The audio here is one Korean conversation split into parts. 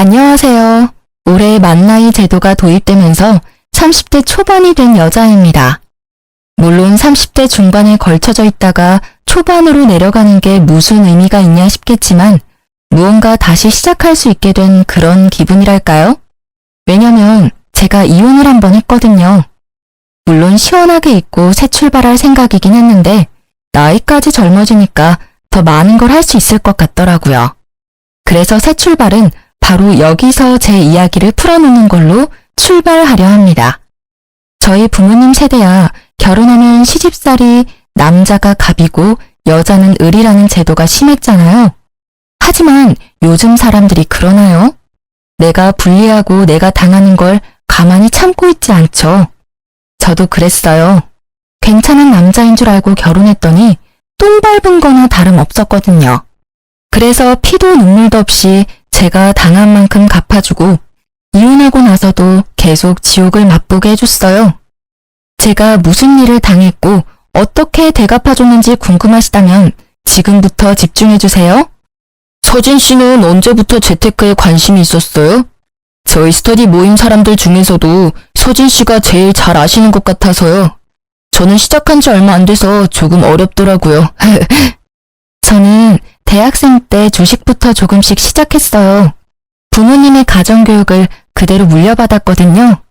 안녕하세요. 올해 만나이 제도가 도입되면서 30대 초반이 된 여자입니다. 물론 30대 중반에 걸쳐져 있다가 초반으로 내려가는 게 무슨 의미가 있냐 싶겠지만 무언가 다시 시작할 수 있게 된 그런 기분이랄까요? 왜냐면 제가 이혼을 한번 했거든요. 물론 시원하게 잊고 새 출발할 생각이긴 했는데 나이까지 젊어지니까 더 많은 걸 할 수 있을 것 같더라고요. 그래서 새 출발은 바로 여기서 제 이야기를 풀어놓는 걸로 출발하려 합니다. 저희 부모님 세대야 결혼하면 시집살이 남자가 갑이고 여자는 을이라는 제도가 심했잖아요. 하지만 요즘 사람들이 그러나요? 내가 불리하고 내가 당하는 걸 가만히 참고 있지 않죠. 저도 그랬어요. 괜찮은 남자인 줄 알고 결혼했더니 똥 밟은 거나 다름없었거든요. 그래서 피도 눈물도 없이 제가 당한 만큼 갚아주고 이혼하고 나서도 계속 지옥을 맛보게 해줬어요. 제가 무슨 일을 당했고 어떻게 대갚아줬는지 궁금하시다면 지금부터 집중해주세요. 서진 씨는 언제부터 재테크에 관심이 있었어요? 저희 스터디 모임 사람들 중에서도 서진 씨가 제일 잘 아시는 것 같아서요. 저는 시작한 지 얼마 안 돼서 조금 어렵더라고요. 저는 대학생 때 주식부터 조금씩 시작했어요. 부모님의 가정교육을 그대로 물려받았거든요.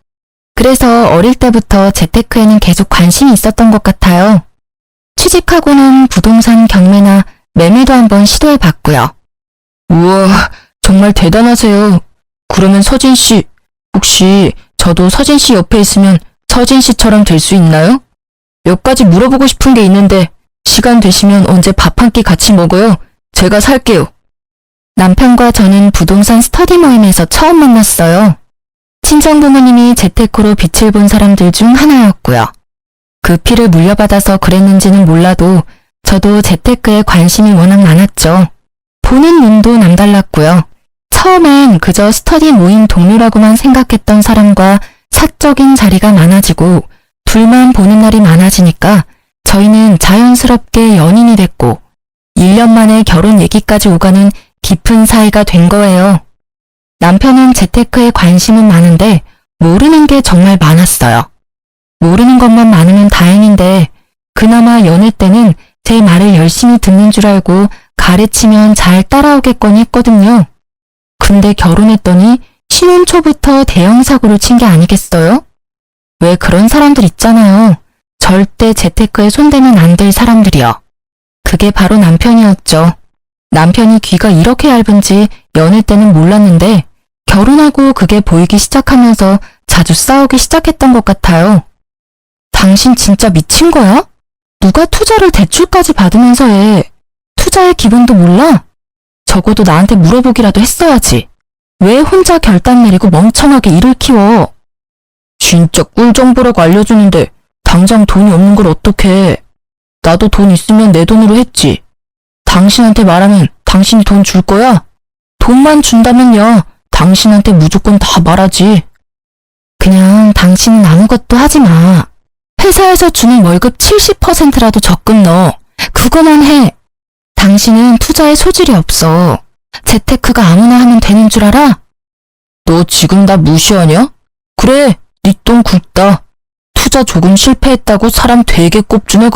그래서 어릴 때부터 재테크에는 계속 관심이 있었던 것 같아요. 취직하고는 부동산 경매나 매매도 한번 시도해봤고요. 우와, 정말 대단하세요. 그러면 서진 씨, 혹시 저도 서진 씨 옆에 있으면 서진 씨처럼 될 수 있나요? 몇 가지 물어보고 싶은 게 있는데 시간 되시면 언제 밥 한 끼 같이 먹어요. 제가 살게요. 남편과 저는 부동산 스터디 모임에서 처음 만났어요. 친정 부모님이 재테크로 빛을 본 사람들 중 하나였고요. 그 피를 물려받아서 그랬는지는 몰라도 저도 재테크에 관심이 워낙 많았죠. 보는 눈도 남달랐고요. 처음엔 그저 스터디 모임 동료라고만 생각했던 사람과 사적인 자리가 많아지고 둘만 보는 날이 많아지니까 저희는 자연스럽게 연인이 됐고 1년 만에 결혼 얘기까지 오가는 깊은 사이가 된 거예요. 남편은 재테크에 관심은 많은데 모르는 게 정말 많았어요. 모르는 것만 많으면 다행인데 그나마 연애 때는 제 말을 열심히 듣는 줄 알고 가르치면 잘 따라오겠거니 했거든요. 근데 결혼했더니 신혼 초부터 대형 사고를 친 게 아니겠어요? 왜 그런 사람들 있잖아요. 절대 재테크에 손대면 안 될 사람들이요. 그게 바로 남편이었죠. 남편이 귀가 이렇게 얇은지 연애 때는 몰랐는데 결혼하고 그게 보이기 시작하면서 자주 싸우기 시작했던 것 같아요. 당신 진짜 미친 거야? 누가 투자를 대출까지 받으면서 해. 투자의 기본도 몰라? 적어도 나한테 물어보기라도 했어야지. 왜 혼자 결단 내리고 멍청하게 일을 키워? 진짜 꿀 정보라고 알려주는데 당장 돈이 없는 걸 어떡해. 나도 돈 있으면 내 돈으로 했지. 당신한테 말하면 당신이 돈 줄 거야? 돈만 준다면요. 당신한테 무조건 다 말하지. 그냥 당신은 아무것도 하지 마. 회사에서 주는 월급 70%라도 적금 넣어. 그거만 해. 당신은 투자에 소질이 없어. 재테크가 아무나 하면 되는 줄 알아? 너 지금 나 무시하냐? 그래, 네 돈 굵다. 투자 조금 실패했다고 사람 되게 꼽주네.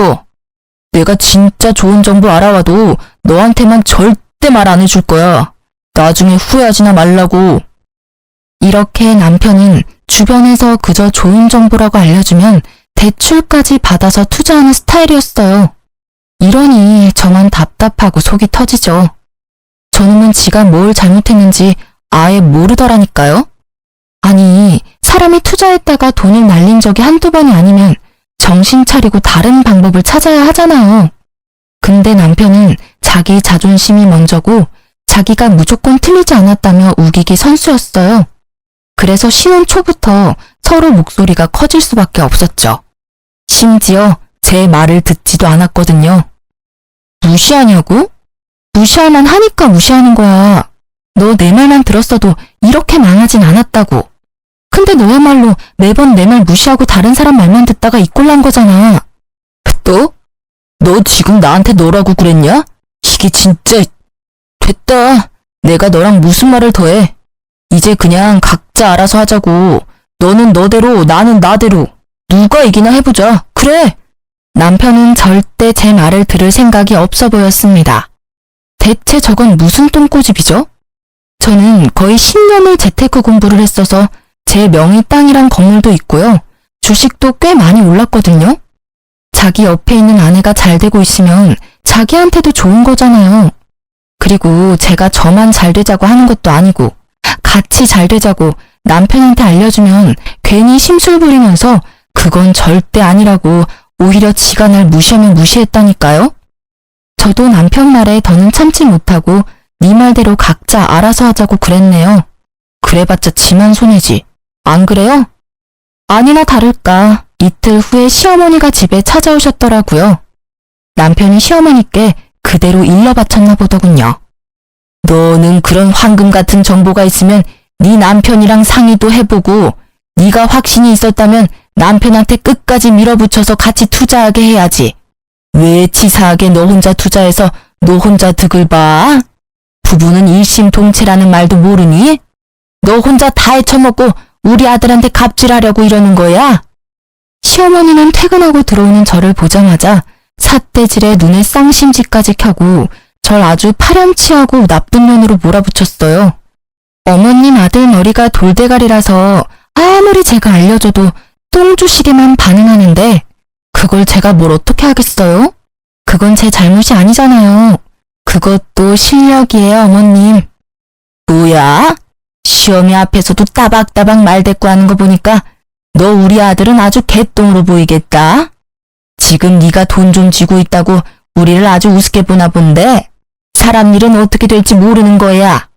내가 진짜 좋은 정보 알아와도 너한테만 절대 말 안 해줄 거야. 나중에 후회하지나 말라고. 이렇게 남편은 주변에서 그저 좋은 정보라고 알려주면 대출까지 받아서 투자하는 스타일이었어요. 이러니 저만 답답하고 속이 터지죠. 저놈은 지가 뭘 잘못했는지 아예 모르더라니까요. 아니, 사람이 투자했다가 돈을 날린 적이 한두 번이 아니면 정신 차리고 다른 방법을 찾아야 하잖아요. 근데 남편은 자기 자존심이 먼저고 자기가 무조건 틀리지 않았다며 우기기 선수였어요. 그래서 신혼 초부터 서로 목소리가 커질 수밖에 없었죠. 심지어 제 말을 듣지도 않았거든요. 무시하냐고? 무시할만 하니까 무시하는 거야. 너 내 말만 들었어도 이렇게 망하진 않았다고. 근데 너야말로 매번 내 말 무시하고 다른 사람 말만 듣다가 이 꼴 난 거잖아. 또? 너 지금 나한테 너라고 그랬냐? 이게 진짜... 됐다. 내가 너랑 무슨 말을 더 해. 이제 그냥 각자 알아서 하자고. 너는 너대로, 나는 나대로. 누가 이기나 해보자. 그래! 남편은 절대 제 말을 들을 생각이 없어 보였습니다. 대체 저건 무슨 똥꼬집이죠? 저는 거의 10년을 재테크 공부를 했어서 제 명의 땅이랑 건물도 있고요. 주식도 꽤 많이 올랐거든요. 자기 옆에 있는 아내가 잘 되고 있으면 자기한테도 좋은 거잖아요. 그리고 제가 저만 잘 되자고 하는 것도 아니고 같이 잘 되자고 남편한테 알려주면 괜히 심술 부리면서 그건 절대 아니라고 오히려 지가 날 무시하면 무시했다니까요. 저도 남편 말에 더는 참지 못하고 네 말대로 각자 알아서 하자고 그랬네요. 그래봤자 지만 손해지. 안 그래요? 아니나 다를까 이틀 후에 시어머니가 집에 찾아오셨더라고요. 남편이 시어머니께 그대로 일러 바쳤나 보더군요. 너는 그런 황금 같은 정보가 있으면 네 남편이랑 상의도 해보고 네가 확신이 있었다면 남편한테 끝까지 밀어붙여서 같이 투자하게 해야지. 왜 치사하게 너 혼자 투자해서 너 혼자 득을 봐? 부부는 일심동체라는 말도 모르니? 너 혼자 다 헤쳐먹고 우리 아들한테 갑질하려고 이러는 거야? 시어머니는 퇴근하고 들어오는 저를 보자마자 삿대질에 눈에 쌍심지까지 켜고 절 아주 파렴치하고 나쁜 년으로 몰아붙였어요. 어머님 아들 머리가 돌대가리라서 아무리 제가 알려줘도 똥주시게만 반응하는데 그걸 제가 뭘 어떻게 하겠어요? 그건 제 잘못이 아니잖아요. 그것도 실력이에요, 어머님. 뭐야? 시어미 앞에서도 따박따박 말대꾸하는 거 보니까 너 우리 아들은 아주 개똥으로 보이겠다. 지금 네가 돈 좀 쥐고 있다고 우리를 아주 우습게 보나 본데 사람 일은 어떻게 될지 모르는 거야.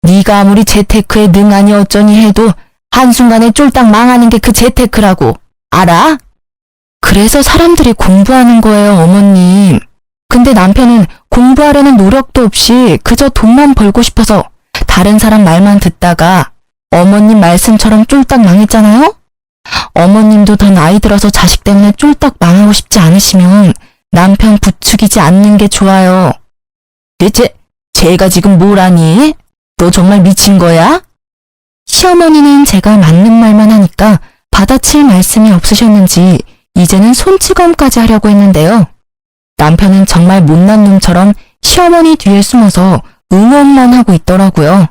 네가 아무리 재테크에 능하니 어쩌니 해도 한순간에 쫄딱 망하는 게 그 재테크라고. 알아? 그래서 사람들이 공부하는 거예요, 어머님. 근데 남편은 공부하려는 노력도 없이 그저 돈만 벌고 싶어서 다른 사람 말만 듣다가 어머님 말씀처럼 쫄딱 망했잖아요? 어머님도 더 나이 들어서 자식 때문에 쫄딱 망하고 싶지 않으시면 남편 부추기지 않는 게 좋아요. 대체 제가 지금 뭘 하니? 너 정말 미친 거야? 시어머니는 제가 맞는 말만 하니까 받아칠 말씀이 없으셨는지 이제는 손찌검까지 하려고 했는데요. 남편은 정말 못난 놈처럼 시어머니 뒤에 숨어서 응원만 하고 있더라고요.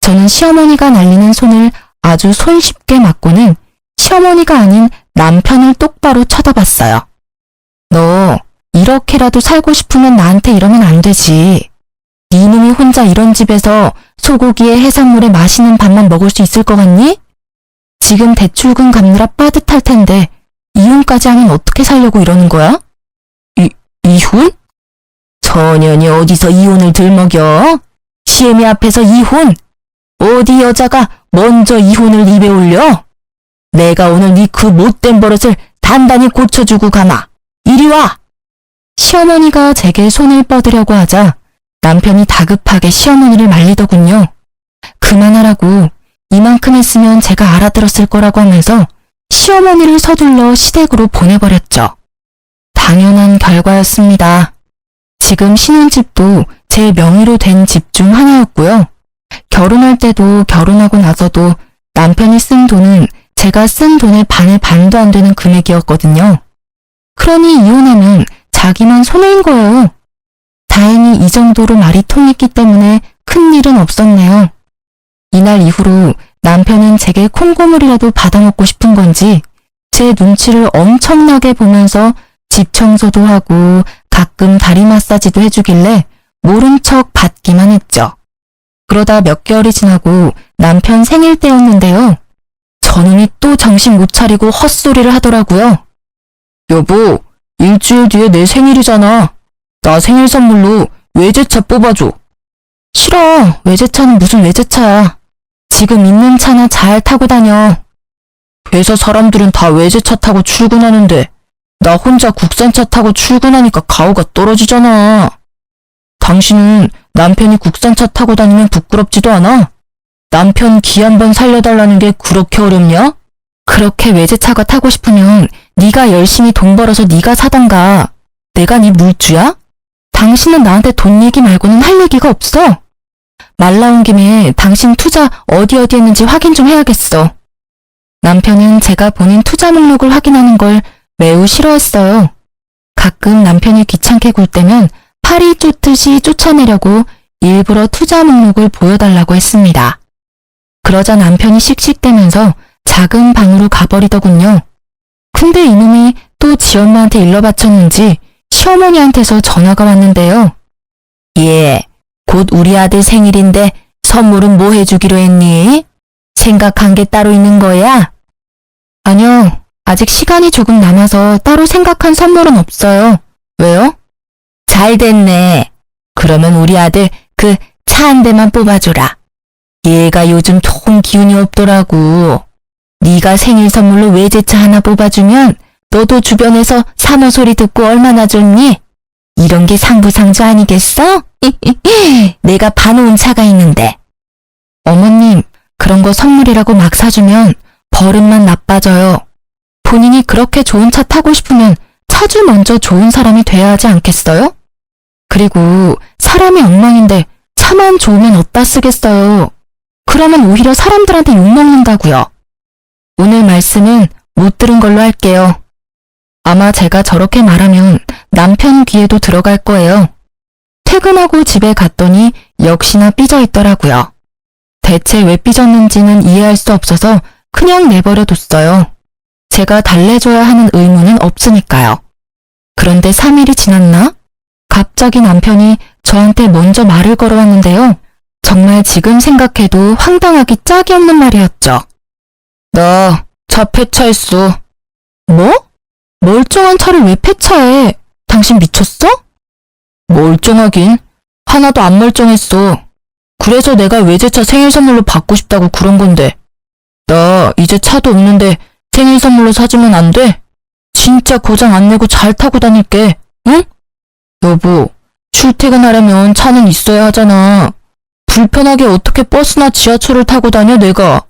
저는 시어머니가 날리는 손을 아주 손쉽게 맞고는 시어머니가 아닌 남편을 똑바로 쳐다봤어요. 너 이렇게라도 살고 싶으면 나한테 이러면 안 되지. 네 놈이 혼자 이런 집에서 소고기에 해산물에 맛있는 밥만 먹을 수 있을 것 같니? 지금 대출금 갚느라 빠듯할 텐데 이혼까지 하면 어떻게 살려고 이러는 거야? 이혼? 처년이 어디서 이혼을 들먹여? 시애미 앞에서 이혼? 어디 여자가 먼저 이혼을 입에 올려? 내가 오늘 네 그 못된 버릇을 단단히 고쳐주고 가마. 이리 와! 시어머니가 제게 손을 뻗으려고 하자 남편이 다급하게 시어머니를 말리더군요. 그만하라고. 이만큼 했으면 제가 알아들었을 거라고 하면서 시어머니를 서둘러 시댁으로 보내버렸죠. 당연한 결과였습니다. 지금 신혼집도 제 명의로 된 집 중 하나였고요. 결혼할 때도 결혼하고 나서도 남편이 쓴 돈은 제가 쓴 돈의 반의 반도 안 되는 금액이었거든요. 그러니 이혼하면 자기만 손해인 거예요. 다행히 이 정도로 말이 통했기 때문에 큰일은 없었네요. 이날 이후로 남편은 제게 콩고물이라도 받아먹고 싶은 건지 제 눈치를 엄청나게 보면서 집 청소도 하고 가끔 다리 마사지도 해주길래 모른 척 받기만 했죠. 그러다 몇 개월이 지나고 남편 생일 때였는데요. 저놈이 또 정신 못 차리고 헛소리를 하더라고요. 여보, 일주일 뒤에 내 생일이잖아. 나 생일 선물로 외제차 뽑아줘. 싫어. 외제차는 무슨 외제차야. 지금 있는 차나 잘 타고 다녀. 회사 사람들은 다 외제차 타고 출근하는데 나 혼자 국산차 타고 출근하니까 가오가 떨어지잖아. 당신은 남편이 국산차 타고 다니면 부끄럽지도 않아? 남편 기 한번 살려달라는 게 그렇게 어렵냐? 그렇게 외제차가 타고 싶으면 네가 열심히 돈 벌어서 네가 사던가. 내가 네 물주야? 당신은 나한테 돈 얘기 말고는 할 얘기가 없어. 말 나온 김에 당신 투자 어디 했는지 확인 좀 해야겠어. 남편은 제가 본인 투자 목록을 확인하는 걸 매우 싫어했어요. 가끔 남편이 귀찮게 굴 때면 파리 쫓듯이 쫓아내려고 일부러 투자 목록을 보여달라고 했습니다. 그러자 남편이 씩씩대면서 작은 방으로 가버리더군요. 근데 이놈이 또 지 엄마한테 일러 바쳤는지 시어머니한테서 전화가 왔는데요. 예, 곧 우리 아들 생일인데 선물은 뭐 해주기로 했니? 생각한 게 따로 있는 거야? 아니요, 아직 시간이 조금 남아서 따로 생각한 선물은 없어요. 왜요? 잘 됐네. 그러면 우리 아들 그 차 한 대만 뽑아줘라. 얘가 요즘 통 기운이 없더라고. 네가 생일 선물로 외제차 하나 뽑아주면 너도 주변에서 사모 소리 듣고 얼마나 좋니? 이런 게 상부상조 아니겠어? 내가 봐놓은 차가 있는데. 어머님, 그런 거 선물이라고 막 사주면 버릇만 나빠져요. 본인이 그렇게 좋은 차 타고 싶으면 차주 먼저 좋은 사람이 돼야 하지 않겠어요? 그리고 사람이 엉망인데 차만 좋으면 어디다 쓰겠어요. 그러면 오히려 사람들한테 욕먹는다고요. 오늘 말씀은 못 들은 걸로 할게요. 아마 제가 저렇게 말하면 남편 귀에도 들어갈 거예요. 퇴근하고 집에 갔더니 역시나 삐져 있더라고요. 대체 왜 삐졌는지는 이해할 수 없어서 그냥 내버려 뒀어요. 제가 달래줘야 하는 의무는 없으니까요. 그런데 3일이 지났나? 갑자기 남편이 저한테 먼저 말을 걸어왔는데요. 정말 지금 생각해도 황당하기 짝이 없는 말이었죠. 너 차 폐차했어. 뭐? 멀쩡한 차를 왜 폐차해? 당신 미쳤어? 멀쩡하긴. 하나도 안 멀쩡했어. 그래서 내가 외제차 생일 선물로 받고 싶다고 그런 건데. 나 이제 차도 없는데 생일 선물로 사주면 안 돼? 진짜 고장 안 내고 잘 타고 다닐게. 응? 여보, 출퇴근하려면 차는 있어야 하잖아. 불편하게 어떻게 버스나 지하철을 타고 다녀 내가.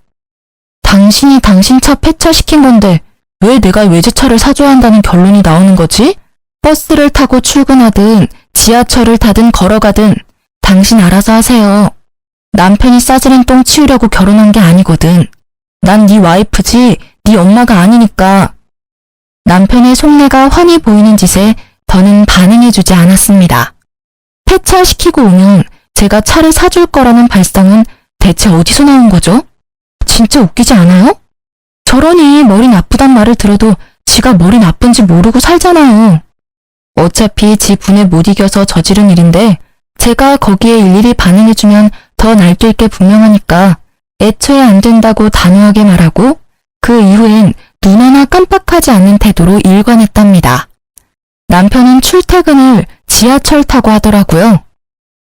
당신이 당신 차 폐차시킨 건데 왜 내가 외제차를 사줘야 한다는 결론이 나오는 거지? 버스를 타고 출근하든 지하철을 타든 걸어가든 당신 알아서 하세요. 남편이 싸지른 똥 치우려고 결혼한 게 아니거든. 난 네 와이프지 네 엄마가 아니니까. 남편의 속내가 훤히 보이는 짓에 더는 반응해주지 않았습니다. 폐차시키고 오면 제가 차를 사줄 거라는 발상은 대체 어디서 나온 거죠? 진짜 웃기지 않아요? 저러니 머리 나쁘단 말을 들어도 지가 머리 나쁜지 모르고 살잖아요. 어차피 지 분에 못 이겨서 저지른 일인데 제가 거기에 일일이 반응해주면 더 날뛸 게 분명하니까 애초에 안 된다고 단호하게 말하고 그 이후엔 눈 하나 깜빡하지 않는 태도로 일관했답니다. 남편은 출퇴근을 지하철 타고 하더라고요.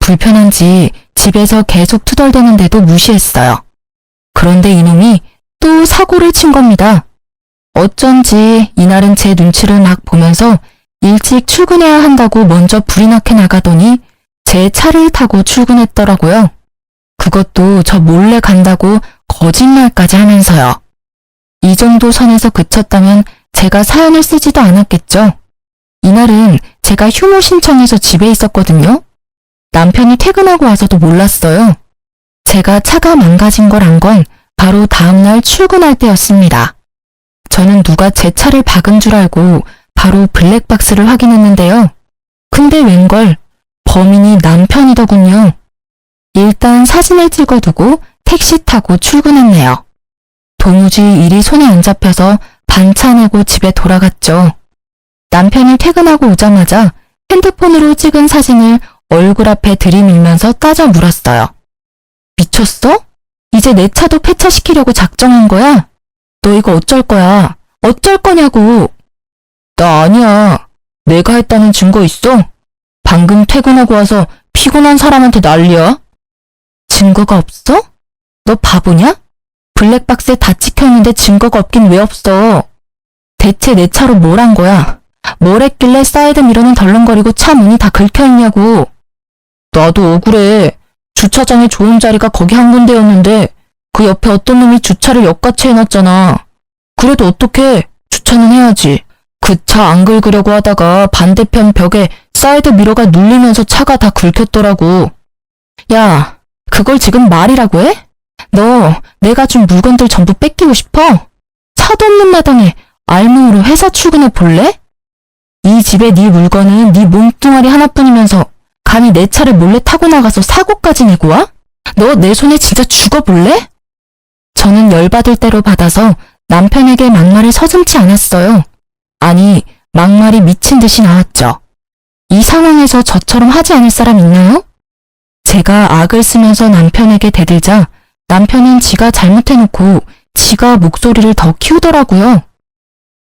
불편한지 집에서 계속 투덜대는데도 무시했어요. 그런데 이놈이 또 사고를 친 겁니다. 어쩐지 이날은 제 눈치를 막 보면서 일찍 출근해야 한다고 먼저 불이 나게 나가더니 제 차를 타고 출근했더라고요. 그것도 저 몰래 간다고 거짓말까지 하면서요. 이 정도 선에서 그쳤다면 제가 사연을 쓰지도 않았겠죠. 이날은 제가 휴무 신청해서 집에 있었거든요. 남편이 퇴근하고 와서도 몰랐어요. 제가 차가 망가진 걸 안 건 바로 다음날 출근할 때였습니다. 저는 누가 제 차를 박은 줄 알고 바로 블랙박스를 확인했는데요. 근데 웬걸 범인이 남편이더군요. 일단 사진을 찍어두고 택시 타고 출근했네요. 도무지 일이 손에 안 잡혀서 반차 내고 집에 돌아갔죠. 남편이 퇴근하고 오자마자 핸드폰으로 찍은 사진을 얼굴 앞에 들이밀면서 따져 물었어요. 미쳤어? 이제 내 차도 폐차시키려고 작정한 거야? 너 이거 어쩔 거야? 어쩔 거냐고. 나 아니야. 내가 했다는 증거 있어? 방금 퇴근하고 와서 피곤한 사람한테 난리야? 증거가 없어? 너 바보냐? 블랙박스에 다 찍혀있는데 증거가 없긴 왜 없어? 대체 내 차로 뭘 한 거야? 뭘 했길래 사이드 미러는 덜렁거리고 차 문이 다 긁혀있냐고. 나도 억울해. 주차장에 좋은 자리가 거기 한 군데였는데 그 옆에 어떤 놈이 주차를 역같이 해놨잖아. 그래도 어떡해. 주차는 해야지. 그 차 안 긁으려고 하다가 반대편 벽에 사이드 미러가 눌리면서 차가 다 긁혔더라고. 야, 그걸 지금 말이라고 해? 너 내가 준 물건들 전부 뺏기고 싶어? 차도 없는 마당에 알몸으로 회사 출근해 볼래? 이 집에 네 물건은 네 몸뚱아리 하나뿐이면서 감히 내 차를 몰래 타고 나가서 사고까지 내고 와? 너 내 손에 진짜 죽어볼래? 저는 열받을 대로 받아서 남편에게 막말을 서슴지 않았어요. 아니, 막말이 미친 듯이 나왔죠. 이 상황에서 저처럼 하지 않을 사람 있나요? 제가 악을 쓰면서 남편에게 대들자 남편은 지가 잘못해놓고 지가 목소리를 더 키우더라고요.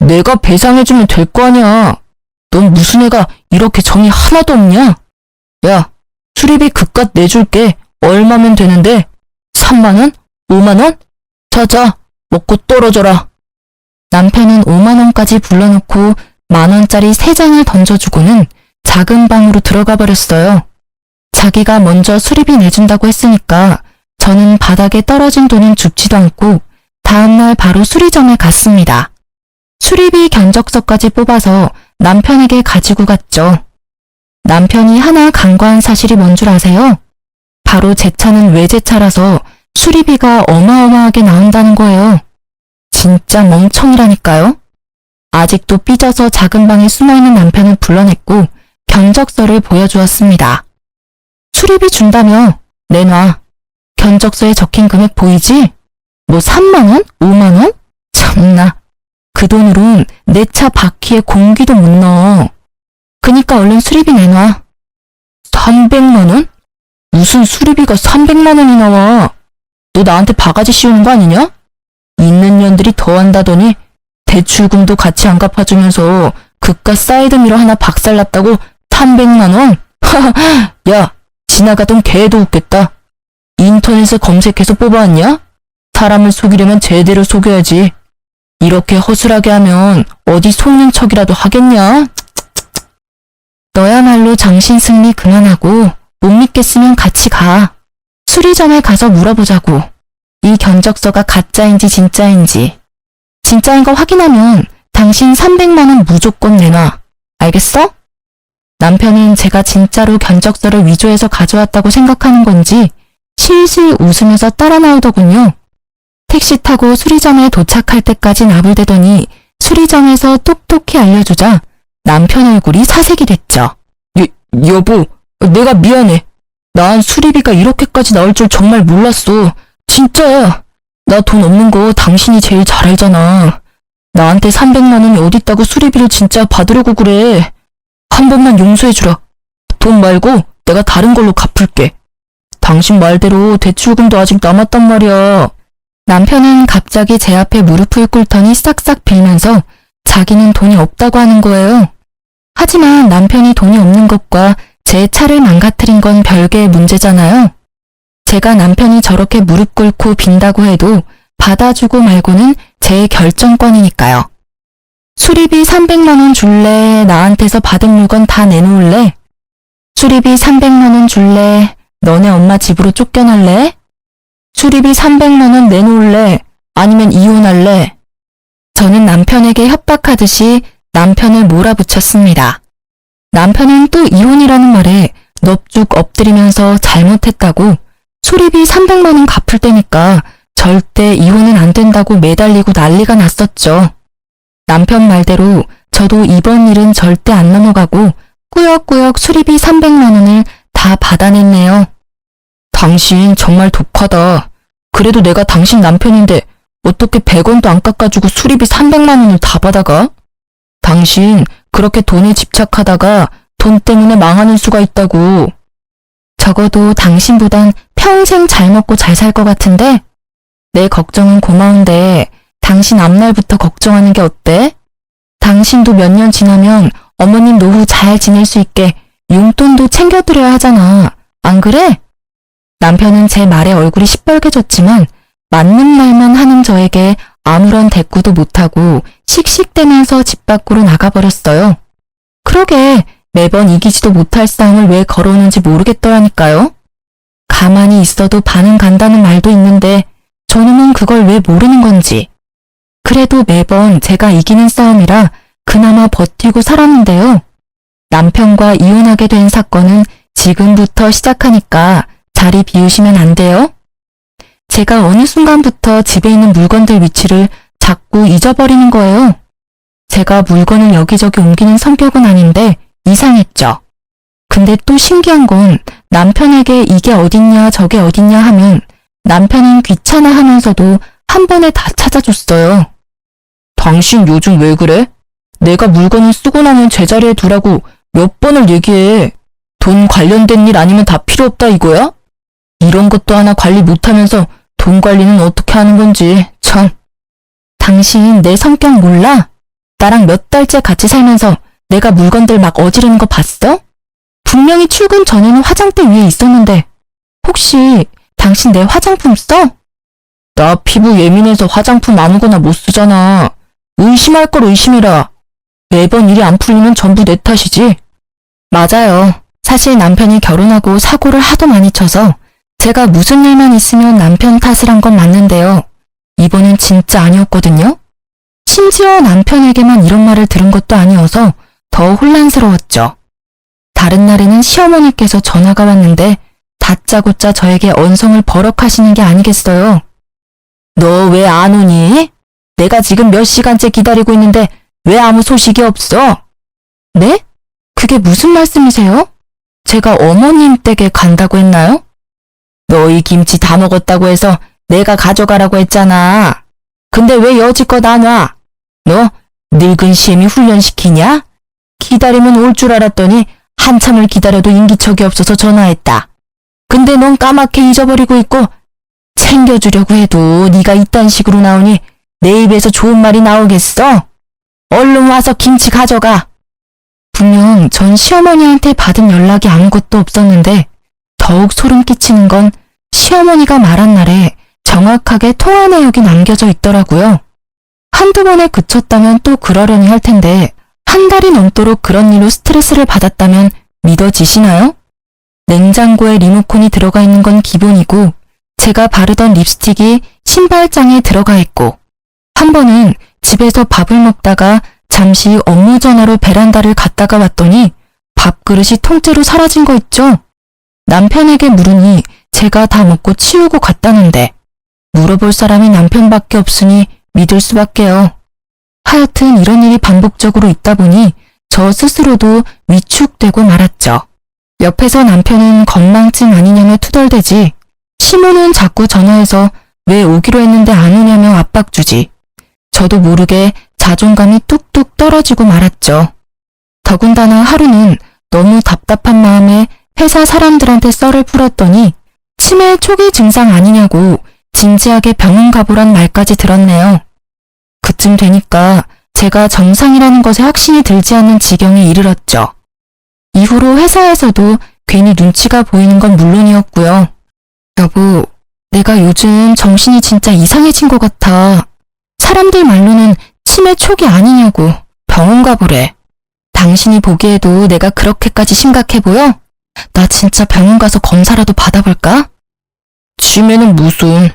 내가 배상해주면 될 거 아니야. 넌 무슨 애가 이렇게 정이 하나도 없냐? 야, 수리비 그깟 내줄게. 얼마면 되는데? 3만 원? 5만 원? 자자, 먹고 떨어져라. 남편은 5만 원까지 불러놓고 10,000원짜리 3장을 던져주고는 작은 방으로 들어가 버렸어요. 자기가 먼저 수리비 내준다고 했으니까 저는 바닥에 떨어진 돈은 줍지도 않고 다음날 바로 수리점에 갔습니다. 수리비 견적서까지 뽑아서 남편에게 가지고 갔죠. 남편이 하나 간과한 사실이 뭔 줄 아세요? 바로 제 차는 외제차라서 수리비가 어마어마하게 나온다는 거예요. 진짜 멍청이라니까요. 아직도 삐져서 작은 방에 숨어있는 남편을 불러냈고 견적서를 보여주었습니다. 수리비 준다며? 내놔. 견적서에 적힌 금액 보이지? 뭐 3만 원? 5만 원? 참나. 그 돈으론 내 차 바퀴에 공기도 못 넣어. 그니까 얼른 수리비 내놔. 300만 원? 무슨 수리비가 300만 원이 나와? 너 나한테 바가지 씌우는 거 아니냐? 있는 년들이 더한다더니 대출금도 같이 안 갚아주면서 그깟 사이드미러 하나 박살났다고 300만 원? 하하, 야, 지나가던 개도 웃겠다. 인터넷에 검색해서 뽑아왔냐? 사람을 속이려면 제대로 속여야지. 이렇게 허술하게 하면 어디 속는 척이라도 하겠냐? 너야말로 정신승리 그만하고 못 믿겠으면 같이 가. 수리점에 가서 물어보자고. 이 견적서가 가짜인지 진짜인지. 진짜인 거 확인하면 당신 300만 원 무조건 내놔. 알겠어? 남편은 제가 진짜로 견적서를 위조해서 가져왔다고 생각하는 건지 실실 웃으면서 따라 나오더군요. 택시 타고 수리점에 도착할 때까지 나불대더니 수리점에서 똑똑히 알려주자 남편 얼굴이 사색이 됐죠. 여보, 내가 미안해. 난 수리비가 이렇게까지 나올 줄 정말 몰랐어. 진짜야. 나 돈 없는 거 당신이 제일 잘 알잖아. 나한테 300만 원이 어딨다고 수리비를 진짜 받으려고 그래. 한 번만 용서해주라. 돈 말고 내가 다른 걸로 갚을게. 당신 말대로 대출금도 아직 남았단 말이야. 남편은 갑자기 제 앞에 무릎을 꿇더니 싹싹 빌면서 자기는 돈이 없다고 하는 거예요. 하지만 남편이 돈이 없는 것과 제 차를 망가뜨린 건 별개의 문제잖아요. 제가 남편이 저렇게 무릎 꿇고 빈다고 해도 받아주고 말고는 제 결정권이니까요. 수리비 300만 원 줄래? 나한테서 받은 물건 다 내놓을래? 수리비 300만 원 줄래? 너네 엄마 집으로 쫓겨날래? 수리비 300만 원 내놓을래? 아니면 이혼할래? 저는 남편에게 협박하듯이 남편을 몰아붙였습니다. 남편은 또 이혼이라는 말에 넙죽 엎드리면서 잘못했다고 수리비 300만 원 갚을 때니까 절대 이혼은 안 된다고 매달리고 난리가 났었죠. 남편 말대로 저도 이번 일은 절대 안 넘어가고 꾸역꾸역 수리비 300만 원을 다 받아냈네요. 당신 정말 독하다. 그래도 내가 당신 남편인데 어떻게 100원도 안 깎아주고 수리비 300만 원을 다 받아가? 당신 그렇게 돈에 집착하다가 돈 때문에 망하는 수가 있다고. 적어도 당신보단 평생 잘 먹고 잘 살 것 같은데? 내 걱정은 고마운데 당신 앞날부터 걱정하는 게 어때? 당신도 몇 년 지나면 어머님 노후 잘 지낼 수 있게 용돈도 챙겨드려야 하잖아. 안 그래? 남편은 제 말에 얼굴이 시뻘개졌지만 맞는 말만 하는 저에게 아무런 대꾸도 못하고 씩씩대면서 집 밖으로 나가버렸어요. 그러게 매번 이기지도 못할 싸움을 왜 걸어오는지 모르겠더라니까요. 가만히 있어도 반은 간다는 말도 있는데 저놈은 그걸 왜 모르는 건지. 그래도 매번 제가 이기는 싸움이라 그나마 버티고 살았는데요. 남편과 이혼하게 된 사건은 지금부터 시작하니까 자리 비우시면 안 돼요? 제가 어느 순간부터 집에 있는 물건들 위치를 자꾸 잊어버리는 거예요. 제가 물건을 여기저기 옮기는 성격은 아닌데 이상했죠. 근데 또 신기한 건 남편에게 이게 어딨냐 저게 어딨냐 하면 남편은 귀찮아 하면서도 한 번에 다 찾아줬어요. 당신 요즘 왜 그래? 내가 물건을 쓰고 나면 제자리에 두라고 몇 번을 얘기해. 돈 관련된 일 아니면 다 필요 없다 이거야? 이런 것도 하나 관리 못하면서 돈 관리는 어떻게 하는 건지 참. 당신 내 성격 몰라? 나랑 몇 달째 같이 살면서 내가 물건들 막 어지르는 거 봤어? 분명히 출근 전에는 화장대 위에 있었는데 혹시 당신 내 화장품 써? 나 피부 예민해서 화장품 아무거나 못 쓰잖아. 의심할 걸 의심해라. 매번 일이 안 풀리면 전부 내 탓이지. 맞아요. 사실 남편이 결혼하고 사고를 하도 많이 쳐서 제가 무슨 일만 있으면 남편 탓을 한 건 맞는데요. 이번엔 진짜 아니었거든요. 심지어 남편에게만 이런 말을 들은 것도 아니어서 더 혼란스러웠죠. 다른 날에는 시어머니께서 전화가 왔는데 다짜고짜 저에게 언성을 버럭하시는 게 아니겠어요. 너 왜 안 오니? 내가 지금 몇 시간째 기다리고 있는데 왜 아무 소식이 없어? 네? 그게 무슨 말씀이세요? 제가 어머님 댁에 간다고 했나요? 너희 김치 다 먹었다고 해서 내가 가져가라고 했잖아. 근데 왜 여지껏 안 와? 너 늙은 시엠이 훈련시키냐? 기다리면 올 줄 알았더니 한참을 기다려도 인기척이 없어서 전화했다. 근데 넌 까맣게 잊어버리고 있고 챙겨주려고 해도 네가 이딴 식으로 나오니 내 입에서 좋은 말이 나오겠어? 얼른 와서 김치 가져가. 분명 전 시어머니한테 받은 연락이 아무것도 없었는데 더욱 소름 끼치는 건 시어머니가 말한 날에 정확하게 통화 내역이 남겨져 있더라고요. 한두 번에 그쳤다면 또 그러려니 할 텐데 한 달이 넘도록 그런 일로 스트레스를 받았다면 믿어지시나요? 냉장고에 리모컨이 들어가 있는 건 기본이고 제가 바르던 립스틱이 신발장에 들어가 있고 한 번은 집에서 밥을 먹다가 잠시 업무 전화로 베란다를 갔다가 왔더니 밥그릇이 통째로 사라진 거 있죠? 남편에게 물으니 제가 다 먹고 치우고 갔다는데 물어볼 사람이 남편밖에 없으니 믿을 수밖에요. 하여튼 이런 일이 반복적으로 있다 보니 저 스스로도 위축되고 말았죠. 옆에서 남편은 건망증 아니냐며 투덜대지 시모는 자꾸 전화해서 왜 오기로 했는데 안 오냐며 압박 주지. 저도 모르게 자존감이 뚝뚝 떨어지고 말았죠. 더군다나 하루는 너무 답답한 마음에 회사 사람들한테 썰을 풀었더니 치매 초기 증상 아니냐고 진지하게 병원 가보란 말까지 들었네요. 그쯤 되니까 제가 정상이라는 것에 확신이 들지 않는 지경에 이르렀죠. 이후로 회사에서도 괜히 눈치가 보이는 건 물론이었고요. 여보, 내가 요즘 정신이 진짜 이상해진 것 같아. 사람들 말로는 치매 초기 아니냐고 병원 가보래. 당신이 보기에도 내가 그렇게까지 심각해 보여? 나 진짜 병원 가서 검사라도 받아볼까? 치매는 무슨,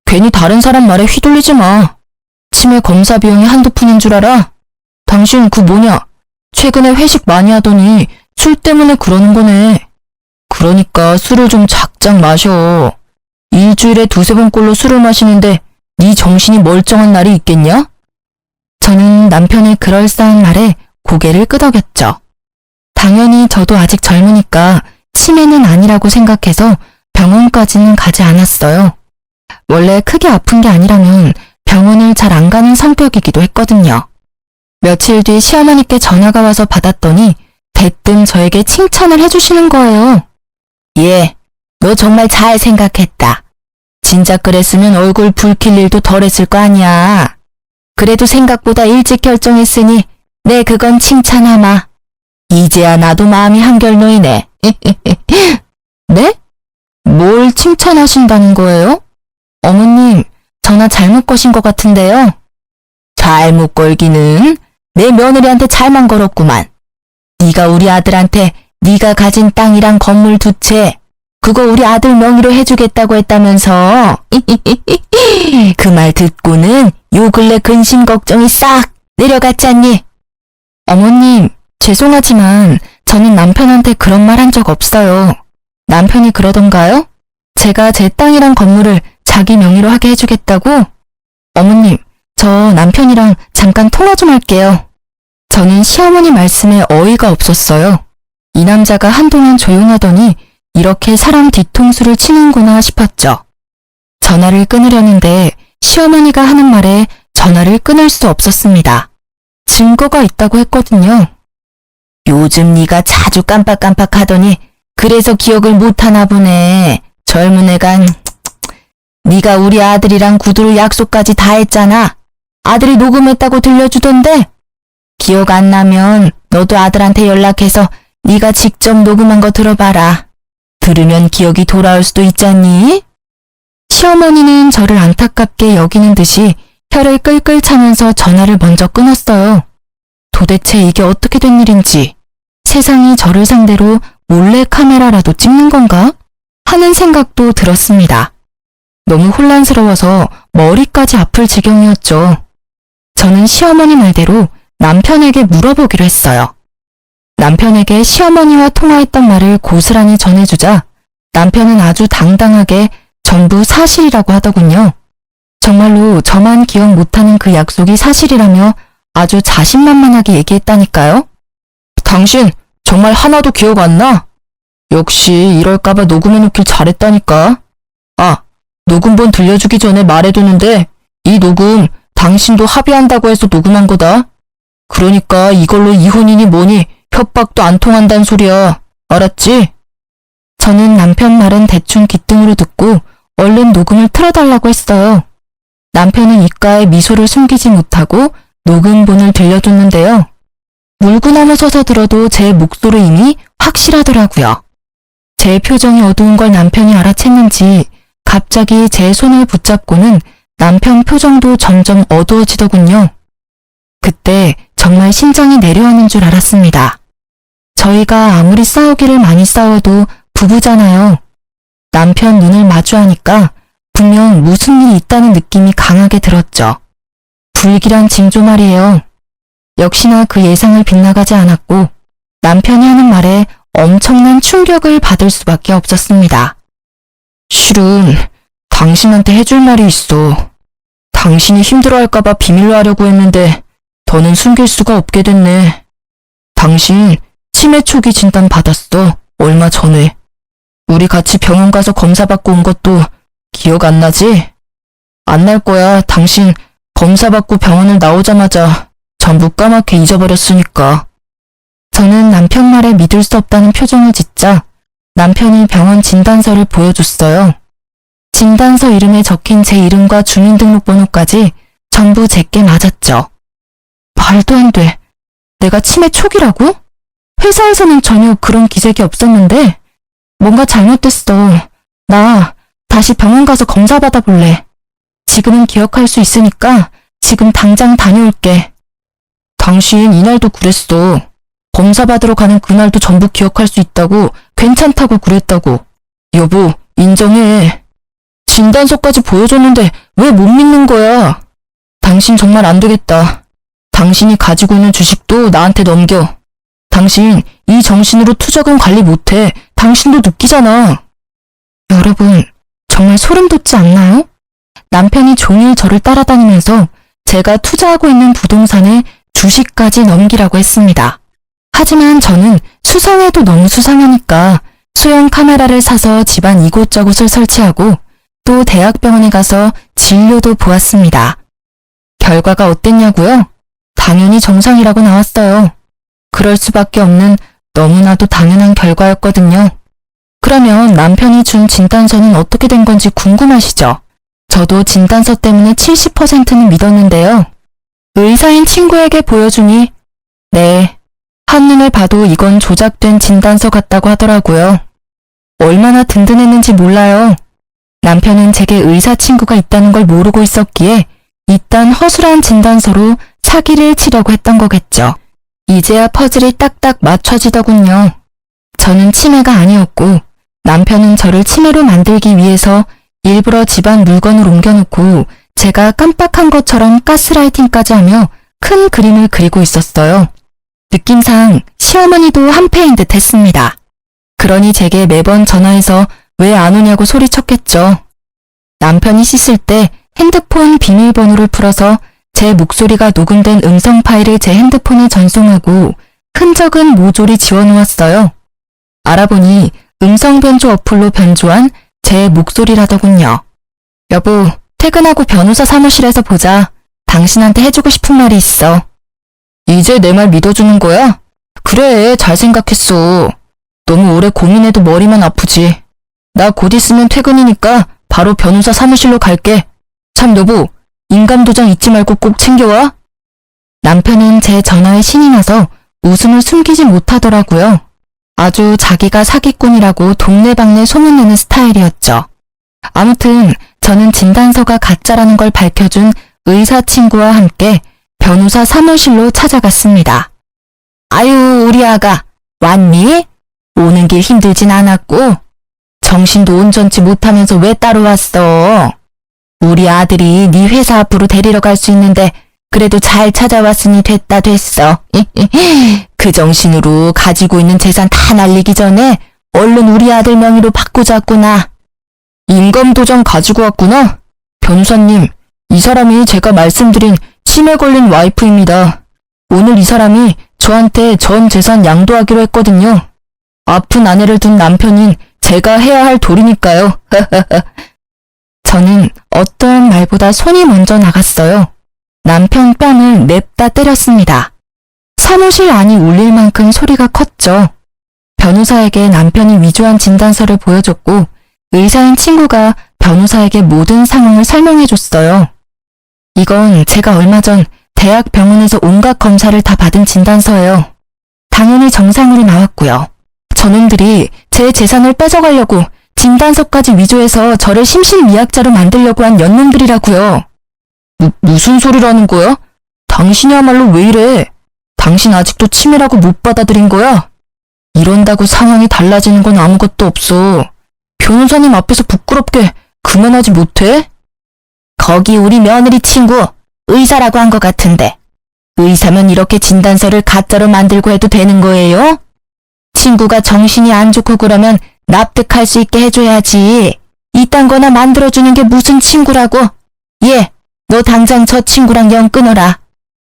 괜히 다른 사람 말에 휘둘리지 마. 치매 검사 비용이 한두 푼인 줄 알아? 당신 그 뭐냐? 최근에 회식 많이 하더니 술 때문에 그러는 거네. 그러니까 술을 좀 작작 마셔. 일주일에 두세 번꼴로 술을 마시는데 네 정신이 멀쩡한 날이 있겠냐? 저는 남편의 그럴싸한 말에 고개를 끄덕였죠. 당연히 저도 아직 젊으니까 치매는 아니라고 생각해서 병원까지는 가지 않았어요. 원래 크게 아픈 게 아니라면 병원을 잘 안 가는 성격이기도 했거든요. 며칠 뒤 시어머니께 전화가 와서 받았더니 대뜸 저에게 칭찬을 해주시는 거예요. 예, 너 정말 잘 생각했다. 진작 그랬으면 얼굴 붉힐 일도 덜 했을 거 아니야. 그래도 생각보다 일찍 결정했으니 내 그건 칭찬하마. 이제야 나도 마음이 한결 놓이네. 네? 뭘 칭찬하신다는 거예요? 어머님, 전화 잘못 거신 것 같은데요. 잘못 걸기는 내 며느리한테 잘만 걸었구만. 네가 우리 아들한테 네가 가진 땅이랑 건물 두 채 그거 우리 아들 명의로 해주겠다고 했다면서. 그 말 듣고는 요 근래 근심 걱정이 싹 내려갔잖니. 어머님, 죄송하지만 저는 남편한테 그런 말 한 적 없어요. 남편이 그러던가요? 제가 제 땅이랑 건물을 자기 명의로 하게 해주겠다고? 어머님, 저 남편이랑 잠깐 통화 좀 할게요. 저는 시어머니 말씀에 어이가 없었어요. 이 남자가 한동안 조용하더니 이렇게 사람 뒤통수를 치는구나 싶었죠. 전화를 끊으려는데 시어머니가 하는 말에 전화를 끊을 수 없었습니다. 증거가 있다고 했거든요. 요즘 네가 자주 깜빡깜빡하더니 그래서 기억을 못하나 보네. 젊은 애가. 네가 우리 아들이랑 구두로 약속까지 다 했잖아. 아들이 녹음했다고 들려주던데. 기억 안 나면 너도 아들한테 연락해서 네가 직접 녹음한 거 들어봐라. 들으면 기억이 돌아올 수도 있잖니? 시어머니는 저를 안타깝게 여기는 듯이 혀를 끌끌 차면서 전화를 먼저 끊었어요. 도대체 이게 어떻게 된 일인지, 세상이 저를 상대로 몰래 카메라라도 찍는 건가? 하는 생각도 들었습니다. 너무 혼란스러워서 머리까지 아플 지경이었죠. 저는 시어머니 말대로 남편에게 물어보기로 했어요. 남편에게 시어머니와 통화했던 말을 고스란히 전해주자 남편은 아주 당당하게 전부 사실이라고 하더군요. 정말로 저만 기억 못하는 그 약속이 사실이라며 아주 자신만만하게 얘기했다니까요. 당신 정말 하나도 기억 안 나? 역시 이럴까봐 녹음해놓길 잘했다니까. 아, 녹음본 들려주기 전에 말해두는데 이 녹음 당신도 합의한다고 해서 녹음한 거다. 그러니까 이걸로 이혼이니 뭐니 협박도 안 통한다는 소리야. 알았지? 저는 남편 말은 대충 귀등으로 듣고 얼른 녹음을 틀어달라고 했어요. 남편은 입가에 미소를 숨기지 못하고 녹음본을 들려줬는데요. 물구나무 서서 들어도 제 목소리임이 확실하더라고요. 제 표정이 어두운 걸 남편이 알아챘는지 갑자기 제 손을 붙잡고는 남편 표정도 점점 어두워지더군요. 그때 정말 심장이 내려앉는 줄 알았습니다. 저희가 아무리 싸우기를 많이 싸워도 부부잖아요. 남편 눈을 마주하니까 분명 무슨 일이 있다는 느낌이 강하게 들었죠. 불길한 징조 말이에요. 역시나 그 예상을 빗나가지 않았고 남편이 하는 말에 엄청난 충격을 받을 수밖에 없었습니다. 실은 당신한테 해줄 말이 있어. 당신이 힘들어할까봐 비밀로 하려고 했는데 더는 숨길 수가 없게 됐네. 당신 치매 초기 진단 받았어. 얼마 전에. 우리 같이 병원 가서 검사받고 온 것도 기억 안 나지? 안 날 거야. 당신 검사받고 병원을 나오자마자 전부 까맣게 잊어버렸으니까. 저는 남편 말에 믿을 수 없다는 표정을 짓자 남편이 병원 진단서를 보여줬어요. 진단서 이름에 적힌 제 이름과 주민등록번호까지 전부 제게 맞았죠. 말도 안 돼. 내가 치매 초기라고? 회사에서는 전혀 그런 기색이 없었는데 뭔가 잘못됐어. 나 다시 병원 가서 검사 받아볼래. 지금은 기억할 수 있으니까 지금 당장 다녀올게. 당신 이날도 그랬어. 검사 받으러 가는 그날도 전부 기억할 수 있다고, 괜찮다고 그랬다고. 여보, 인정해. 진단서까지 보여줬는데 왜 못 믿는 거야? 당신 정말 안 되겠다. 당신이 가지고 있는 주식도 나한테 넘겨. 당신 이 정신으로 투자금 관리 못해. 당신도 느끼잖아. 여러분, 정말 소름 돋지 않나요? 남편이 종일 저를 따라다니면서 제가 투자하고 있는 부동산에 주식까지 넘기라고 했습니다. 하지만 저는 수상해도 너무 수상하니까 소형 카메라를 사서 집안 이곳저곳을 설치하고 또 대학병원에 가서 진료도 보았습니다. 결과가 어땠냐고요? 당연히 정상이라고 나왔어요. 그럴 수밖에 없는 너무나도 당연한 결과였거든요. 그러면 남편이 준 진단서는 어떻게 된 건지 궁금하시죠? 저도 진단서 때문에 70%는 믿었는데요. 의사인 친구에게 보여주니 네, 한눈에 봐도 이건 조작된 진단서 같다고 하더라고요. 얼마나 든든했는지 몰라요. 남편은 제게 의사 친구가 있다는 걸 모르고 있었기에 이딴 허술한 진단서로 사기를 치려고 했던 거겠죠. 이제야 퍼즐이 딱딱 맞춰지더군요. 저는 치매가 아니었고 남편은 저를 치매로 만들기 위해서 일부러 집안 물건을 옮겨놓고 제가 깜빡한 것처럼 가스라이팅까지 하며 큰 그림을 그리고 있었어요. 느낌상 시어머니도 한패인 듯 했습니다. 그러니 제게 매번 전화해서 왜 안 오냐고 소리쳤겠죠. 남편이 씻을 때 핸드폰 비밀번호를 풀어서 제 목소리가 녹음된 음성 파일을 제 핸드폰에 전송하고 흔적은 모조리 지워놓았어요. 알아보니 음성 변조 어플로 변조한 제 목소리라더군요. 여보, 퇴근하고 변호사 사무실에서 보자. 당신한테 해주고 싶은 말이 있어. 이제 내 말 믿어주는 거야? 그래, 잘 생각했어. 너무 오래 고민해도 머리만 아프지. 나 곧 있으면 퇴근이니까 바로 변호사 사무실로 갈게. 참 여보, 인감도장 잊지 말고 꼭 챙겨와. 남편은 제 전화에 신이 나서 웃음을 숨기지 못하더라고요. 아주 자기가 사기꾼이라고 동네방네 소문내는 스타일이었죠. 아무튼 저는 진단서가 가짜라는 걸 밝혀준 의사 친구와 함께 변호사 사무실로 찾아갔습니다. 아유, 우리 아가 왔니? 오는 길 힘들진 않았고 정신도 온전치 못하면서 왜 따로 왔어? 우리 아들이 네 회사 앞으로 데리러 갈 수 있는데 그래도 잘 찾아왔으니 됐어. 그 정신으로 가지고 있는 재산 다 날리기 전에 얼른 우리 아들 명의로 바꾸자꾸나. 인감도장 가지고 왔구나? 변호사님, 이 사람이 제가 말씀드린 치매 걸린 와이프입니다. 오늘 이 사람이 저한테 전 재산 양도하기로 했거든요. 아픈 아내를 둔 남편인 제가 해야 할 도리니까요. 저는 어떠한 말보다 손이 먼저 나갔어요. 남편 뺨을 냅다 때렸습니다. 사무실 안이 울릴 만큼 소리가 컸죠. 변호사에게 남편이 위조한 진단서를 보여줬고 의사인 친구가 변호사에게 모든 상황을 설명해줬어요. 이건 제가 얼마 전 대학 병원에서 온갖 검사를 다 받은 진단서예요. 당연히 정상으로 나왔고요. 저놈들이 제 재산을 뺏어가려고 진단서까지 위조해서 저를 심신미약자로 만들려고 한 연놈들이라고요. 무슨 소리라는 거야? 당신이야말로 왜 이래? 당신 아직도 치매라고 못 받아들인 거야? 이런다고 상황이 달라지는 건 아무것도 없어. 변호사님 앞에서 부끄럽게 그만하지 못해? 거기 우리 며느리 친구 의사라고 한 것 같은데 의사면 이렇게 진단서를 가짜로 만들고 해도 되는 거예요? 친구가 정신이 안 좋고 그러면 납득할 수 있게 해줘야지. 이딴 거나 만들어주는 게 무슨 친구라고? 예, 너 당장 저 친구랑 연 끊어라.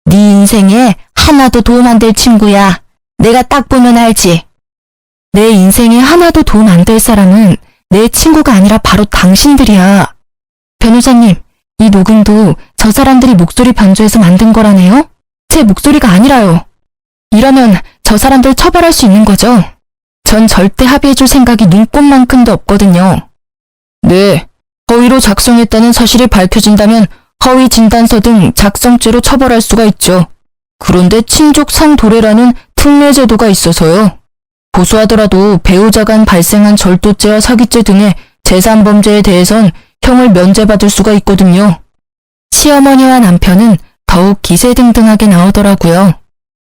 네 인생에 하나도 도움 안 될 친구야. 내가 딱 보면 알지. 내 인생에 하나도 도움 안 될 사람은 내 친구가 아니라 바로 당신들이야. 변호사님, 이 녹음도 저 사람들이 목소리 변조해서 만든 거라네요? 제 목소리가 아니라요. 이러면 저 사람들 처벌할 수 있는 거죠? 전 절대 합의해줄 생각이 눈꼽만큼도 없거든요. 네, 허위로 작성했다는 사실이 밝혀진다면 허위 진단서 등 작성죄로 처벌할 수가 있죠. 그런데 친족상 도래라는 특례 제도가 있어서요. 고소하더라도 배우자 간 발생한 절도죄와 사기죄 등의 재산범죄에 대해선 형을 면제받을 수가 있거든요. 시어머니와 남편은 더욱 기세등등하게 나오더라고요.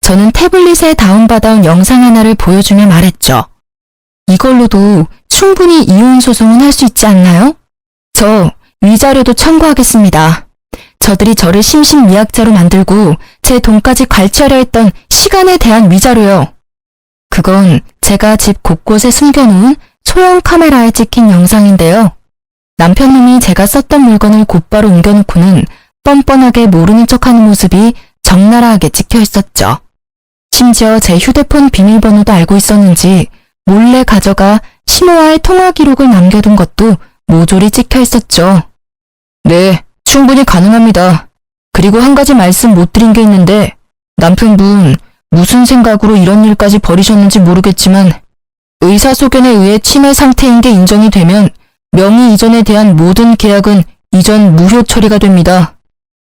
저는 태블릿에 다운받아온 영상 하나를 보여주며 말했죠. 이걸로도 충분히 이혼 소송은 할 수 있지 않나요? 저 위자료도 청구하겠습니다. 저들이 저를 심신미약자로 만들고 제 돈까지 갈취하려 했던 시간에 대한 위자료요. 그건 제가 집 곳곳에 숨겨놓은 소형 카메라에 찍힌 영상인데요. 남편놈이 제가 썼던 물건을 곧바로 옮겨놓고는 뻔뻔하게 모르는 척하는 모습이 적나라하게 찍혀 있었죠. 심지어 제 휴대폰 비밀번호도 알고 있었는지 몰래 가져가 신호와의 통화 기록을 남겨둔 것도 모조리 찍혀 있었죠. 네, 충분히 가능합니다. 그리고 한 가지 말씀 못 드린 게 있는데 남편분 무슨 생각으로 이런 일까지 벌이셨는지 모르겠지만 의사소견에 의해 치매 상태인 게 인정이 되면 명의 이전에 대한 모든 계약은 이전 무효 처리가 됩니다.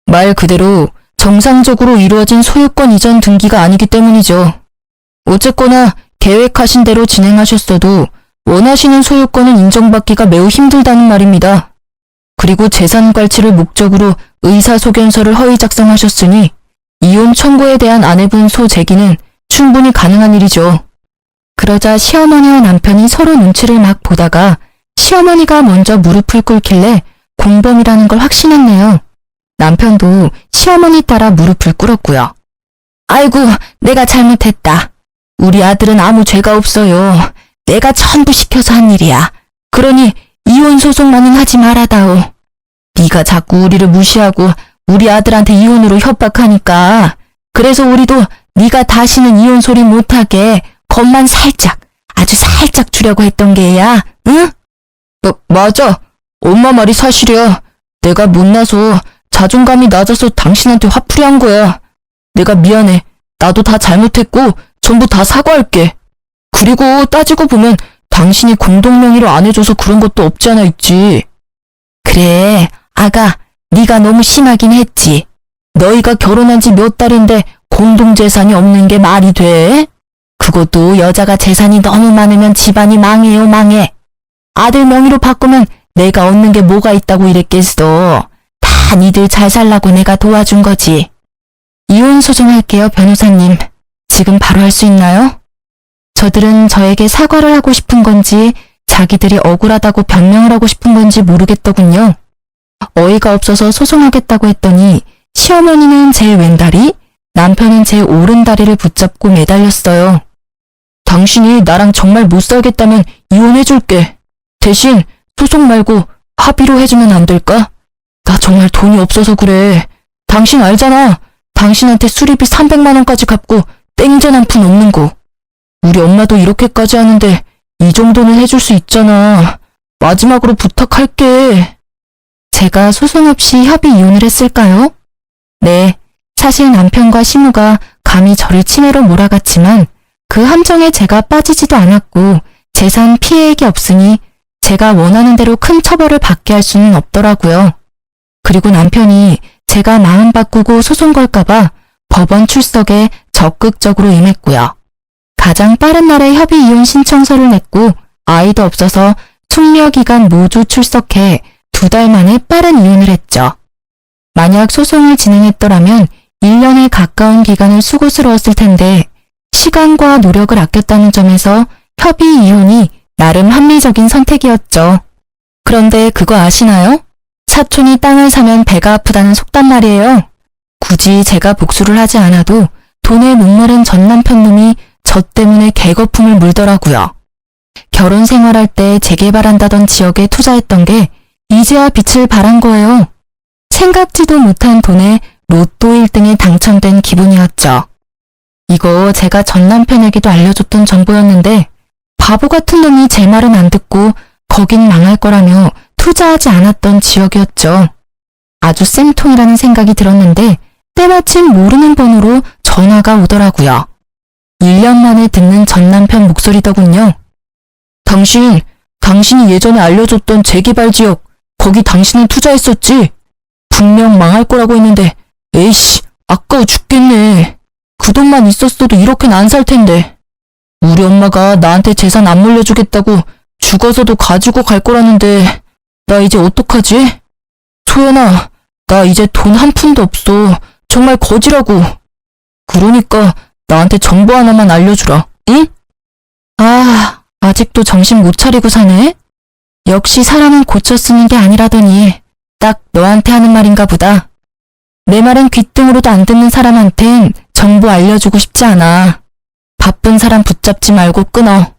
말 그대로 정상적으로 이루어진 소유권 이전 등기가 아니기 때문이죠. 어쨌거나 계획하신 대로 진행하셨어도 원하시는 소유권은 인정받기가 매우 힘들다는 말입니다. 그리고 재산 관치를 목적으로 의사소견서를 허위 작성하셨으니 이혼 청구에 대한 아내분 소 제기는 충분히 가능한 일이죠. 그러자 시어머니와 남편이 서로 눈치를 막 보다가 시어머니가 먼저 무릎을 꿇길래 공범이라는 걸 확신했네요. 남편도 시어머니 따라 무릎을 꿇었고요. 아이고, 내가 잘못했다. 우리 아들은 아무 죄가 없어요. 내가 전부 시켜서 한 일이야. 그러니 이혼 소송만은 하지 말아다오. 네가 자꾸 우리를 무시하고 우리 아들한테 이혼으로 협박하니까 그래서 우리도 네가 다시는 이혼 소리 못하게 겁만 살짝, 아주 살짝 주려고 했던 게야, 응? 맞아. 엄마 말이 사실이야. 내가 못나서 자존감이 낮아서 당신한테 화풀이한 거야. 내가 미안해. 나도 다 잘못했고 전부 다 사과할게. 그리고 따지고 보면 당신이 공동명의로 안 해줘서 그런 것도 없지 않아 있지. 그래, 아가, 네가 너무 심하긴 했지. 너희가 결혼한 지 몇 달인데 공동재산이 없는 게 말이 돼? 그것도 여자가 재산이 너무 많으면 집안이 망해요, 망해. 아들 명의로 바꾸면 내가 얻는 게 뭐가 있다고 이랬겠어. 다 니들 잘 살라고 내가 도와준 거지. 이혼 소송할게요, 변호사님. 지금 바로 할 수 있나요? 저들은 저에게 사과를 하고 싶은 건지 자기들이 억울하다고 변명을 하고 싶은 건지 모르겠더군요. 어이가 없어서 소송하겠다고 했더니 시어머니는 제 왼다리, 남편은 제 오른다리를 붙잡고 매달렸어요. 당신이 나랑 정말 못 살겠다면 이혼해줄게. 대신 소송 말고 합의로 해주면 안 될까? 나 정말 돈이 없어서 그래. 당신 알잖아. 당신한테 수리비 300만 원까지 갚고 땡전 한 푼 없는 거. 우리 엄마도 이렇게까지 하는데 이 정도는 해줄 수 있잖아. 마지막으로 부탁할게. 제가 소송 없이 협의 이혼을 했을까요? 네, 사실 남편과 시무가 감히 저를 치매로 몰아갔지만 그 함정에 제가 빠지지도 않았고 재산 피해액이 없으니 제가 원하는 대로 큰 처벌을 받게 할 수는 없더라고요. 그리고 남편이 제가 마음 바꾸고 소송 걸까봐 법원 출석에 적극적으로 임했고요. 가장 빠른 날에 협의 이혼 신청서를 냈고 아이도 없어서 숙려기간 모두 출석해 2달 만에 빠른 이혼을 했죠. 만약 소송을 진행했더라면 1년에 가까운 기간을 수고스러웠을 텐데 시간과 노력을 아꼈다는 점에서 협의 이혼이 나름 합리적인 선택이었죠. 그런데 그거 아시나요? 사촌이 땅을 사면 배가 아프다는 속담 말이에요. 굳이 제가 복수를 하지 않아도 돈에 목마른 전 남편 놈이 저 때문에 개거품을 물더라고요. 결혼 생활할 때 재개발한다던 지역에 투자했던 게 이제야 빛을 발한 거예요. 생각지도 못한 돈에 로또 1등에 당첨된 기분이었죠. 이거 제가 전 남편에게도 알려줬던 정보였는데 바보 같은 놈이 제 말은 안 듣고 거긴 망할 거라며 투자하지 않았던 지역이었죠. 아주 쌤통이라는 생각이 들었는데 때마침 모르는 번호로 전화가 오더라고요. 1년 만에 듣는 전 남편 목소리더군요. 당신이 예전에 알려줬던 재개발 지역, 거기 당신은 투자했었지? 분명 망할 거라고 했는데, 에이씨, 아까워 죽겠네. 그 돈만 있었어도 이렇게는 안 살 텐데. 우리 엄마가 나한테 재산 안 물려주겠다고 죽어서도 가지고 갈 거라는데, 나 이제 어떡하지? 소연아, 나 이제 돈 한 푼도 없어. 정말 거지라고. 그러니까 나한테 정보 하나만 알려주라, 응? 아, 아직도 정신 못 차리고 사네? 역시 사람은 고쳐 쓰는 게 아니라더니 딱 너한테 하는 말인가 보다. 내 말은 귓등으로도 안 듣는 사람한텐 정보 알려주고 싶지 않아. 바쁜 사람 붙잡지 말고 끊어.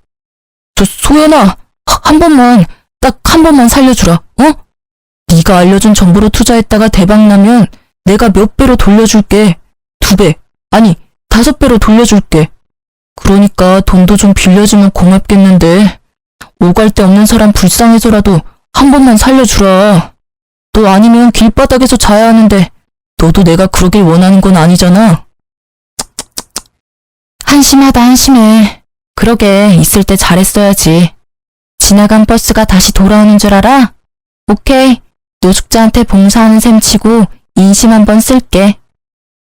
소연아, 한 번만, 딱 한 번만 살려주라, 어? 네가 알려준 정보로 투자했다가 대박나면 내가 몇 배로 돌려줄게. 2배, 아니 5배로 돌려줄게. 그러니까 돈도 좀 빌려주면 고맙겠는데 오갈 데 없는 사람 불쌍해서라도 한 번만 살려주라. 너 아니면 길바닥에서 자야 하는데 너도 내가 그러길 원하는 건 아니잖아. 한심하다 한심해. 그러게 있을 때 잘했어야지. 지나간 버스가 다시 돌아오는 줄 알아? 오케이. 노숙자한테 봉사하는 셈 치고 인심 한번 쓸게.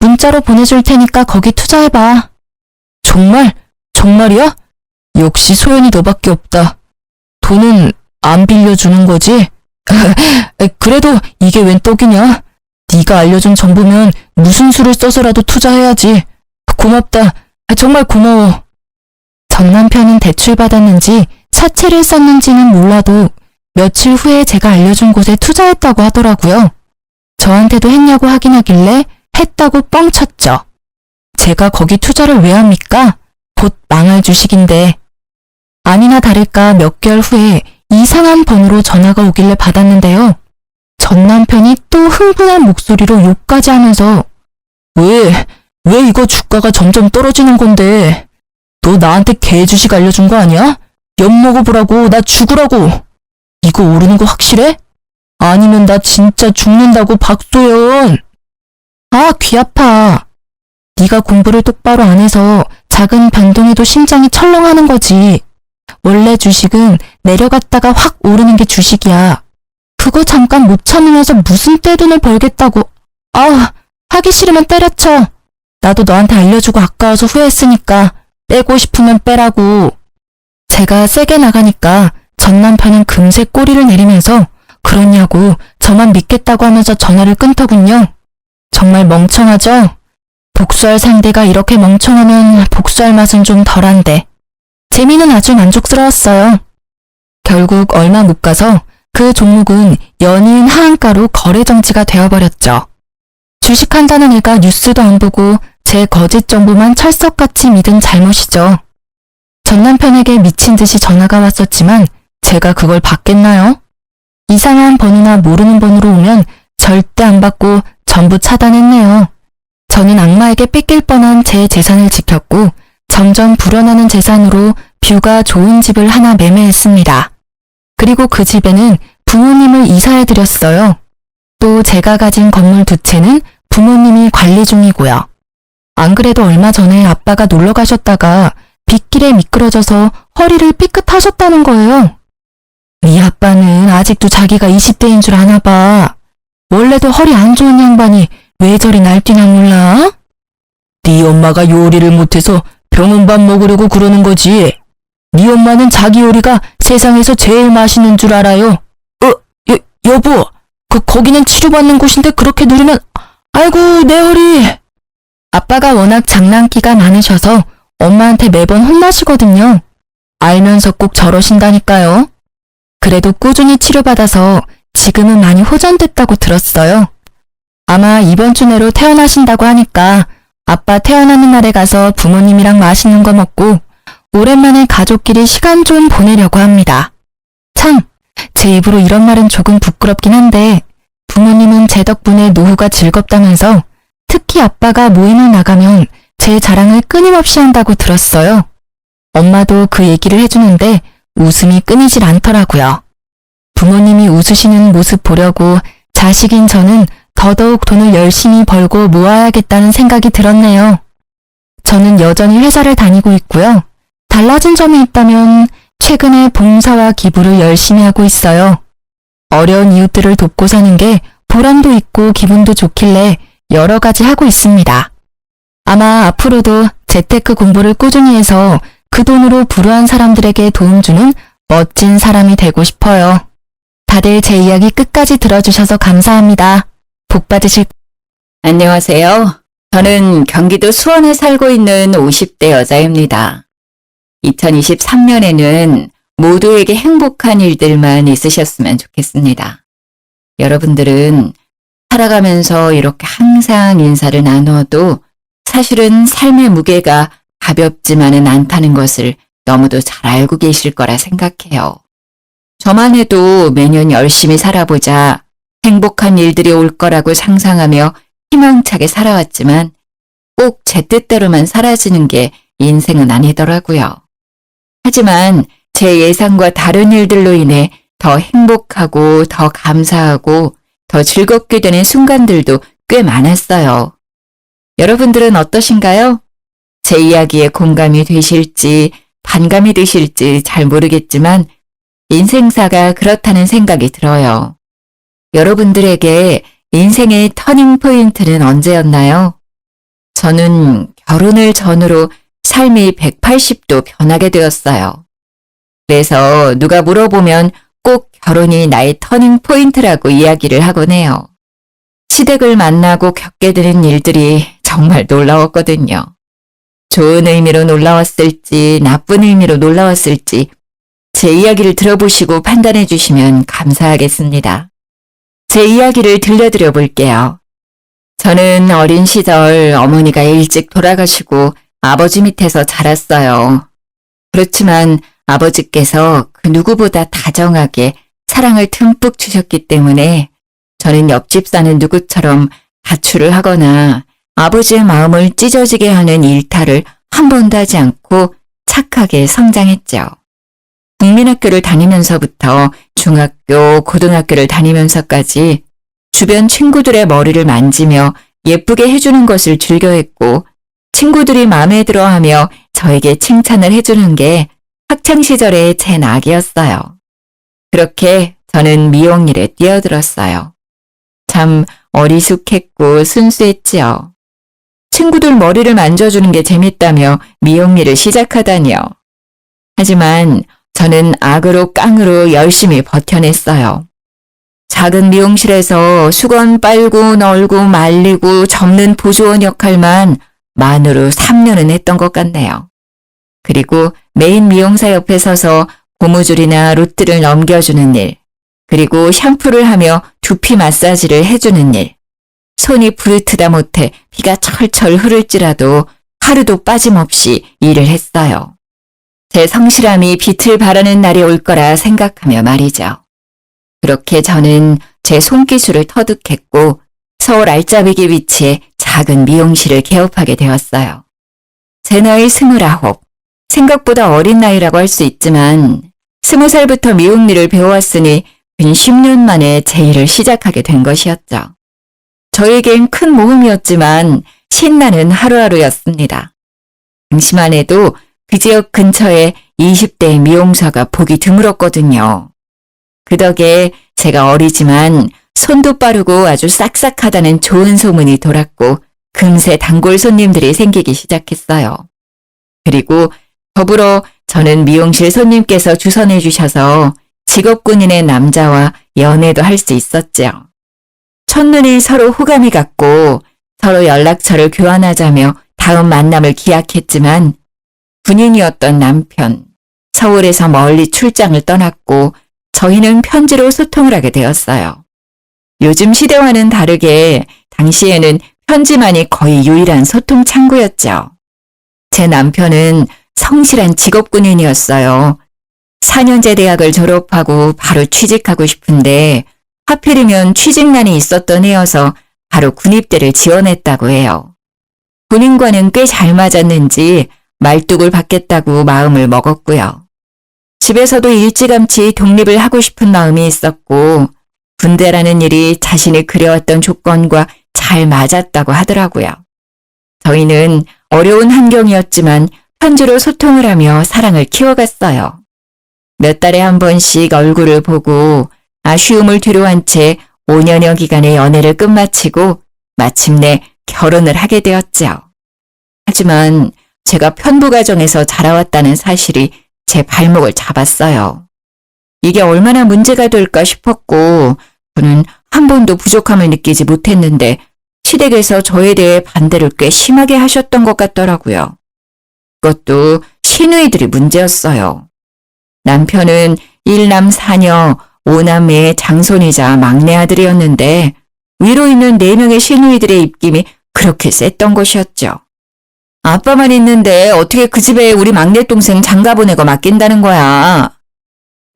문자로 보내줄 테니까 거기 투자해봐. 정말이야? 역시 소연이 너밖에 없다. 돈은 안 빌려주는 거지? 그래도 이게 웬 떡이냐? 네가 알려준 정보면 무슨 수를 써서라도 투자해야지. 고맙다. 정말 고마워. 전 남편은 대출받았는지 사채를 썼는지는 몰라도 며칠 후에 제가 알려준 곳에 투자했다고 하더라고요. 저한테도 했냐고 확인하길래 했다고 뻥쳤죠. 제가 거기 투자를 왜 합니까? 곧 망할 주식인데. 아니나 다를까 몇 개월 후에 이상한 번호로 전화가 오길래 받았는데요. 전 남편이 또 흥분한 목소리로 욕까지 하면서 왜 이거 주가가 점점 떨어지는 건데? 너 나한테 개주식 알려준 거 아니야? 엿 먹어보라고, 나 죽으라고. 이거 오르는 거 확실해? 아니면 나 진짜 죽는다고, 박소연. 아, 귀 아파. 네가 공부를 똑바로 안 해서 작은 변동에도 심장이 철렁하는 거지. 원래 주식은 내려갔다가 확 오르는 게 주식이야. 그거 잠깐 못 참으면서 무슨 떼돈을 벌겠다고. 아, 하기 싫으면 때려쳐. 나도 너한테 알려주고 아까워서 후회했으니까 빼고 싶으면 빼라고. 제가 세게 나가니까 전 남편은 금세 꼬리를 내리면서 그러냐고 저만 믿겠다고 하면서 전화를 끊더군요. 정말 멍청하죠? 복수할 상대가 이렇게 멍청하면 복수할 맛은 좀 덜한데. 재미는 아주 만족스러웠어요. 결국 얼마 못 가서 그 종목은 연이은 하한가로 거래 정지가 되어버렸죠. 주식한다는 애가 뉴스도 안 보고 제 거짓 정보만 철석같이 믿은 잘못이죠. 전 남편에게 미친 듯이 전화가 왔었지만 제가 그걸 받겠나요? 이상한 번호나 모르는 번호로 오면 절대 안 받고 전부 차단했네요. 저는 악마에게 뺏길 뻔한 제 재산을 지켰고 점점 불어나는 재산으로 뷰가 좋은 집을 하나 매매했습니다. 그리고 그 집에는 부모님을 이사해드렸어요. 또 제가 가진 건물 2채는 부모님이 관리 중이고요. 안 그래도 얼마 전에 아빠가 놀러 가셨다가 빗길에 미끄러져서 허리를 삐끗하셨다는 거예요. 네 아빠는 아직도 자기가 20대인 줄 아나 봐. 원래도 허리 안 좋은 양반이 왜 저리 날뛰나 몰라? 네 엄마가 요리를 못해서 병원밥 먹으려고 그러는 거지. 네 엄마는 자기 요리가 세상에서 제일 맛있는 줄 알아요. 여보, 거기는 치료받는 곳인데 그렇게 누르면, 아이고, 내 허리. 아빠가 워낙 장난기가 많으셔서 엄마한테 매번 혼나시거든요. 알면서 꼭 저러신다니까요. 그래도 꾸준히 치료받아서 지금은 많이 호전됐다고 들었어요. 아마 이번 주 내로 퇴원하신다고 하니까 아빠 퇴원하는 날에 가서 부모님이랑 맛있는 거 먹고 오랜만에 가족끼리 시간 좀 보내려고 합니다. 참, 제 입으로 이런 말은 조금 부끄럽긴 한데 부모님은 제 덕분에 노후가 즐겁다면서 특히 아빠가 모임을 나가면 제 자랑을 끊임없이 한다고 들었어요. 엄마도 그 얘기를 해주는데 웃음이 끊이질 않더라고요. 부모님이 웃으시는 모습 보려고 자식인 저는 더더욱 돈을 열심히 벌고 모아야겠다는 생각이 들었네요. 저는 여전히 회사를 다니고 있고요. 달라진 점이 있다면 최근에 봉사와 기부를 열심히 하고 있어요. 어려운 이웃들을 돕고 사는 게 보람도 있고 기분도 좋길래 여러 가지 하고 있습니다. 아마 앞으로도 재테크 공부를 꾸준히 해서 그 돈으로 불우한 사람들에게 도움 주는 멋진 사람이 되고 싶어요. 다들 제 이야기 끝까지 들어주셔서 감사합니다. 복 받으실. 안녕하세요. 저는 경기도 수원에 살고 있는 50대 여자입니다. 2023년에는 모두에게 행복한 일들만 있으셨으면 좋겠습니다. 여러분들은 살아가면서 이렇게 항상 인사를 나누어도 사실은 삶의 무게가 가볍지만은 않다는 것을 너무도 잘 알고 계실 거라 생각해요. 저만 해도 매년 열심히 살아보자 행복한 일들이 올 거라고 상상하며 희망차게 살아왔지만 꼭 제 뜻대로만 사라지는 게 인생은 아니더라고요. 하지만 제 예상과 다른 일들로 인해 더 행복하고 더 감사하고 더 즐겁게 되는 순간들도 꽤 많았어요. 여러분들은 어떠신가요? 제 이야기에 공감이 되실지 반감이 드실지 잘 모르겠지만 인생사가 그렇다는 생각이 들어요. 여러분들에게 인생의 터닝 포인트는 언제였나요? 저는 결혼을 전후로 삶이 180도 변하게 되었어요. 그래서 누가 물어보면 꼭 결혼이 나의 터닝 포인트라고 이야기를 하곤 해요. 시댁을 만나고 겪게 되는 일들이 정말 놀라웠거든요. 좋은 의미로 놀라웠을지 나쁜 의미로 놀라웠을지 제 이야기를 들어보시고 판단해 주시면 감사하겠습니다. 제 이야기를 들려드려 볼게요. 저는 어린 시절 어머니가 일찍 돌아가시고 아버지 밑에서 자랐어요. 그렇지만 아버지께서 그 누구보다 다정하게 사랑을 듬뿍 주셨기 때문에 저는 옆집 사는 누구처럼 가출을 하거나 아버지의 마음을 찢어지게 하는 일탈을 한 번도 하지 않고 착하게 성장했죠. 국민학교를 다니면서부터 중학교, 고등학교를 다니면서까지 주변 친구들의 머리를 만지며 예쁘게 해주는 것을 즐겨했고 친구들이 마음에 들어하며 저에게 칭찬을 해주는 게 학창시절의 제 낙이었어요. 그렇게 저는 미용일에 뛰어들었어요. 참 어리숙했고 순수했지요. 친구들 머리를 만져주는 게 재밌다며 미용일을 시작하다니요. 하지만 저는 악으로 깡으로 열심히 버텨냈어요. 작은 미용실에서 수건 빨고 널고 말리고 접는 보조원 역할만 만으로 3년은 했던 것 같네요. 그리고 메인 미용사 옆에 서서 고무줄이나 로트를 넘겨주는 일, 그리고 샴푸를 하며 두피 마사지를 해주는 일. 손이 부르트다 못해 피가 철철 흐를지라도 하루도 빠짐없이 일을 했어요. 제 성실함이 빛을 발하는 날이 올 거라 생각하며 말이죠. 그렇게 저는 제 손기술을 터득했고 서울 알짜배기 위치에 작은 미용실을 개업하게 되었어요. 제 나이 29, 생각보다 어린 나이라고 할 수 있지만 20살부터 미용 일을 배워왔으니 근 10년 만에 제 일을 시작하게 된 것이었죠. 저에겐 큰 모험이었지만 신나는 하루하루였습니다. 당시만 해도 그 지역 근처에 20대 미용사가 보기 드물었거든요. 그 덕에 제가 어리지만 손도 빠르고 아주 싹싹하다는 좋은 소문이 돌았고 금세 단골 손님들이 생기기 시작했어요. 그리고 더불어 저는 미용실 손님께서 주선해 주셔서 직업군인의 남자와 연애도 할 수 있었죠. 첫눈에 서로 호감이 갔고 서로 연락처를 교환하자며 다음 만남을 기약했지만 군인이었던 남편, 서울에서 멀리 출장을 떠났고 저희는 편지로 소통을 하게 되었어요. 요즘 시대와는 다르게 당시에는 편지만이 거의 유일한 소통 창구였죠. 제 남편은 성실한 직업군인이었어요. 4년제 대학을 졸업하고 바로 취직하고 싶은데 하필이면 취직난이 있었던 해여서 바로 군입대를 지원했다고 해요. 본인과는 꽤 잘 맞았는지 말뚝을 받겠다고 마음을 먹었고요. 집에서도 일찌감치 독립을 하고 싶은 마음이 있었고 군대라는 일이 자신이 그려왔던 조건과 잘 맞았다고 하더라고요. 저희는 어려운 환경이었지만 편지로 소통을 하며 사랑을 키워갔어요. 몇 달에 한 번씩 얼굴을 보고 아쉬움을 뒤로한 채 5년여 기간의 연애를 끝마치고 마침내 결혼을 하게 되었죠. 하지만 제가 편부 가정에서 자라왔다는 사실이 제 발목을 잡았어요. 이게 얼마나 문제가 될까 싶었고 저는 한 번도 부족함을 느끼지 못했는데 시댁에서 저에 대해 반대를 꽤 심하게 하셨던 것 같더라고요. 그것도 시누이들이 문제였어요. 남편은 1남 4녀 5남매의 장손이자 막내 아들이었는데 위로 있는 4명의 시누이들의 입김이 그렇게 셌던 것이었죠. 아빠만 있는데 어떻게 그 집에 우리 막내 동생 장가 보내고 맡긴다는 거야.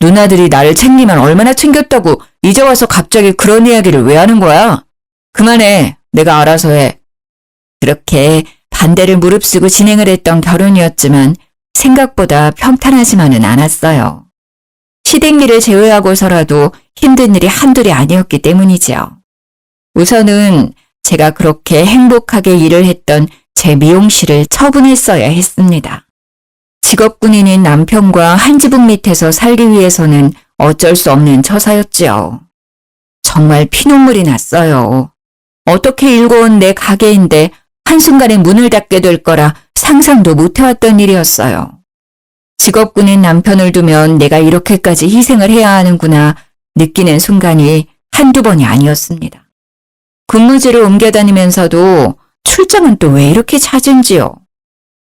누나들이 나를 챙기면 얼마나 챙겼다고 이제 와서 갑자기 그런 이야기를 왜 하는 거야? 그만해. 내가 알아서 해. 그렇게 반대를 무릅쓰고 진행을 했던 결혼이었지만 생각보다 평탄하지만은 않았어요. 시댁 일을 제외하고서라도 힘든 일이 한둘이 아니었기 때문이지요. 우선은 제가 그렇게 행복하게 일을 했던 제 미용실을 처분했어야 했습니다. 직업군인인 남편과 한 지붕 밑에서 살기 위해서는 어쩔 수 없는 처사였지요. 정말 피눈물이 났어요. 어떻게 일궈온 내 가게인데 한순간에 문을 닫게 될 거라 상상도 못해왔던 일이었어요. 직업군인 남편을 두면 내가 이렇게까지 희생을 해야 하는구나 느끼는 순간이 한두 번이 아니었습니다. 근무지를 옮겨다니면서도 출장은 또 왜 이렇게 잦은지요.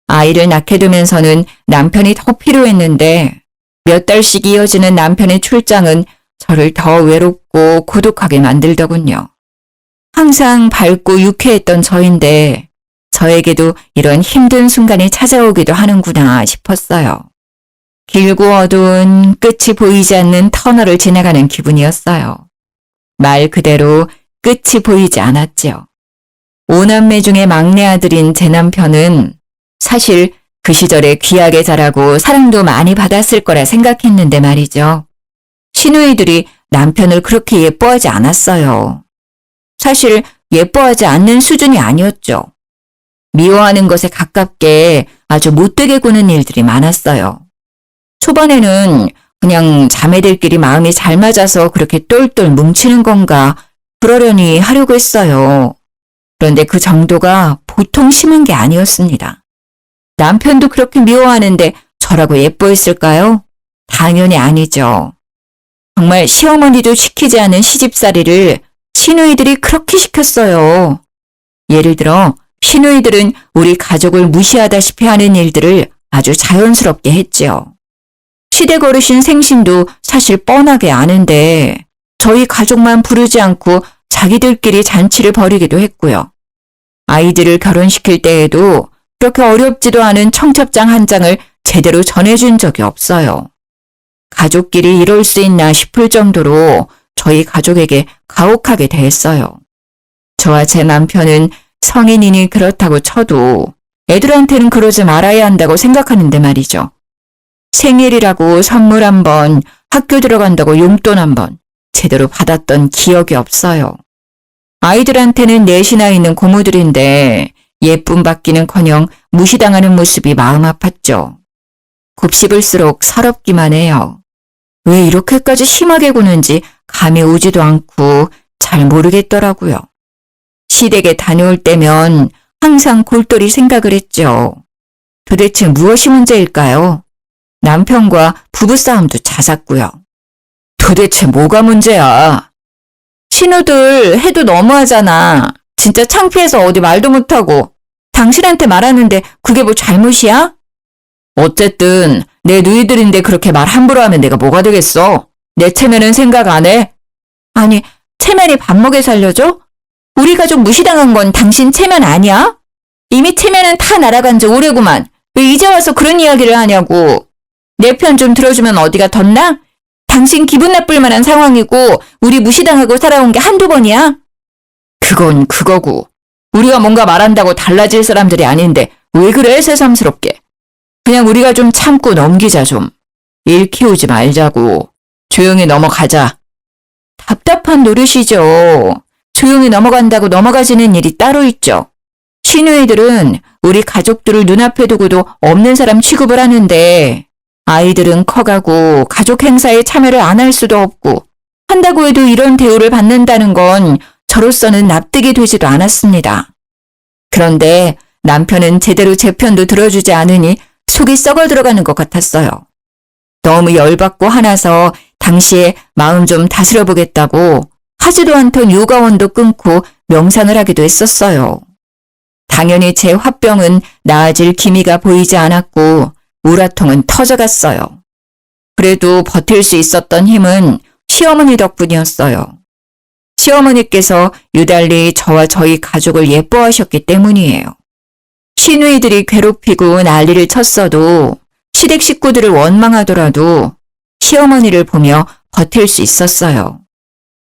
아이를 낳게 되면서는 남편이 더 필요했는데 몇 달씩 이어지는 남편의 출장은 저를 더 외롭고 고독하게 만들더군요. 항상 밝고 유쾌했던 저인데 저에게도 이런 힘든 순간이 찾아오기도 하는구나 싶었어요. 길고 어두운 끝이 보이지 않는 터널을 지나가는 기분이었어요. 말 그대로 끝이 보이지 않았지요. 5남매 중에 막내 아들인 제 남편은 사실 그 시절에 귀하게 자라고 사랑도 많이 받았을 거라 생각했는데 말이죠. 시누이들이 남편을 그렇게 예뻐하지 않았어요. 사실 예뻐하지 않는 수준이 아니었죠. 미워하는 것에 가깝게 아주 못되게 구는 일들이 많았어요. 초반에는 그냥 자매들끼리 마음이 잘 맞아서 그렇게 똘똘 뭉치는 건가 그러려니 하려고 했어요. 그런데 그 정도가 보통 심한 게 아니었습니다. 남편도 그렇게 미워하는데 저라고 예뻐했을까요? 당연히 아니죠. 정말 시어머니도 시키지 않은 시집살이를 시누이들이 그렇게 시켰어요. 예를 들어 시누이들은 우리 가족을 무시하다시피 하는 일들을 아주 자연스럽게 했지요. 시댁 어르신 생신도 사실 뻔하게 아는데 저희 가족만 부르지 않고 자기들끼리 잔치를 벌이기도 했고요. 아이들을 결혼시킬 때에도 그렇게 어렵지도 않은 청첩장 한 장을 제대로 전해준 적이 없어요. 가족끼리 이럴 수 있나 싶을 정도로 저희 가족에게 가혹하게 대했어요. 저와 제 남편은 성인이니 그렇다고 쳐도 애들한테는 그러지 말아야 한다고 생각하는데 말이죠. 생일이라고 선물 한 번, 학교 들어간다고 용돈 한 번 제대로 받았던 기억이 없어요. 아이들한테는 넷이나 있는 고모들인데 예쁨 받기는커녕 무시당하는 모습이 마음 아팠죠. 곱씹을수록 서럽기만 해요. 왜 이렇게까지 심하게 구는지 감이 오지도 않고 잘 모르겠더라고요. 시댁에 다녀올 때면 항상 골똘히 생각을 했죠. 도대체 무엇이 문제일까요? 남편과 부부싸움도 잦았고요. 도대체 뭐가 문제야? 신우들 해도 너무하잖아. 진짜 창피해서 어디 말도 못하고 당신한테 말하는데 그게 뭐 잘못이야? 어쨌든 내 누이들인데 그렇게 말 함부로 하면 내가 뭐가 되겠어? 내 체면은 생각 안 해? 아니, 체면이 밥 먹여 살려줘? 우리 가족 무시당한 건 당신 체면 아니야? 이미 체면은 다 날아간 지 오래구만. 왜 이제 와서 그런 이야기를 하냐고. 내 편 좀 들어주면 어디가 덧나? 당신 기분 나쁠 만한 상황이고 우리 무시당하고 살아온 게 한두 번이야? 그건 그거고. 우리가 뭔가 말한다고 달라질 사람들이 아닌데 왜 그래 새삼스럽게. 그냥 우리가 좀 참고 넘기자 좀. 일 키우지 말자고. 조용히 넘어가자. 답답한 노릇이죠. 조용히 넘어간다고 넘어가지는 일이 따로 있죠. 시누이들은 우리 가족들을 눈앞에 두고도 없는 사람 취급을 하는데 아이들은 커가고 가족 행사에 참여를 안 할 수도 없고 한다고 해도 이런 대우를 받는다는 건 저로서는 납득이 되지도 않았습니다. 그런데 남편은 제대로 제 편도 들어주지 않으니 속이 썩어 들어가는 것 같았어요. 너무 열받고 화나서 당시에 마음 좀 다스려 보겠다고 하지도 않던 육아원도 끊고 명상을 하기도 했었어요. 당연히 제 화병은 나아질 기미가 보이지 않았고 우라통은 터져갔어요. 그래도 버틸 수 있었던 힘은 시어머니 덕분이었어요. 시어머니께서 유달리 저와 저희 가족을 예뻐하셨기 때문이에요. 시누이들이 괴롭히고 난리를 쳤어도 시댁 식구들을 원망하더라도 시어머니를 보며 버틸 수 있었어요.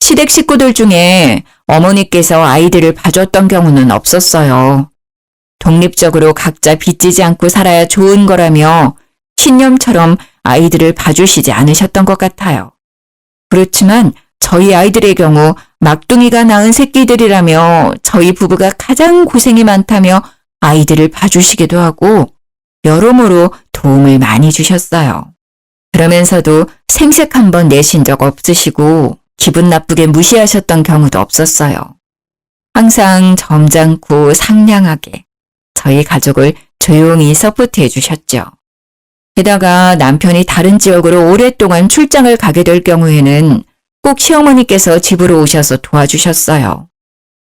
시댁 식구들 중에 어머니께서 아이들을 봐줬던 경우는 없었어요. 독립적으로 각자 빚지지 않고 살아야 좋은 거라며 신념처럼 아이들을 봐주시지 않으셨던 것 같아요. 그렇지만 저희 아이들의 경우 막둥이가 낳은 새끼들이라며 저희 부부가 가장 고생이 많다며 아이들을 봐주시기도 하고 여러모로 도움을 많이 주셨어요. 그러면서도 생색 한 번 내신 적 없으시고 기분 나쁘게 무시하셨던 경우도 없었어요. 항상 점잖고 상냥하게 저희 가족을 조용히 서포트해 주셨죠. 게다가 남편이 다른 지역으로 오랫동안 출장을 가게 될 경우에는 꼭 시어머니께서 집으로 오셔서 도와주셨어요.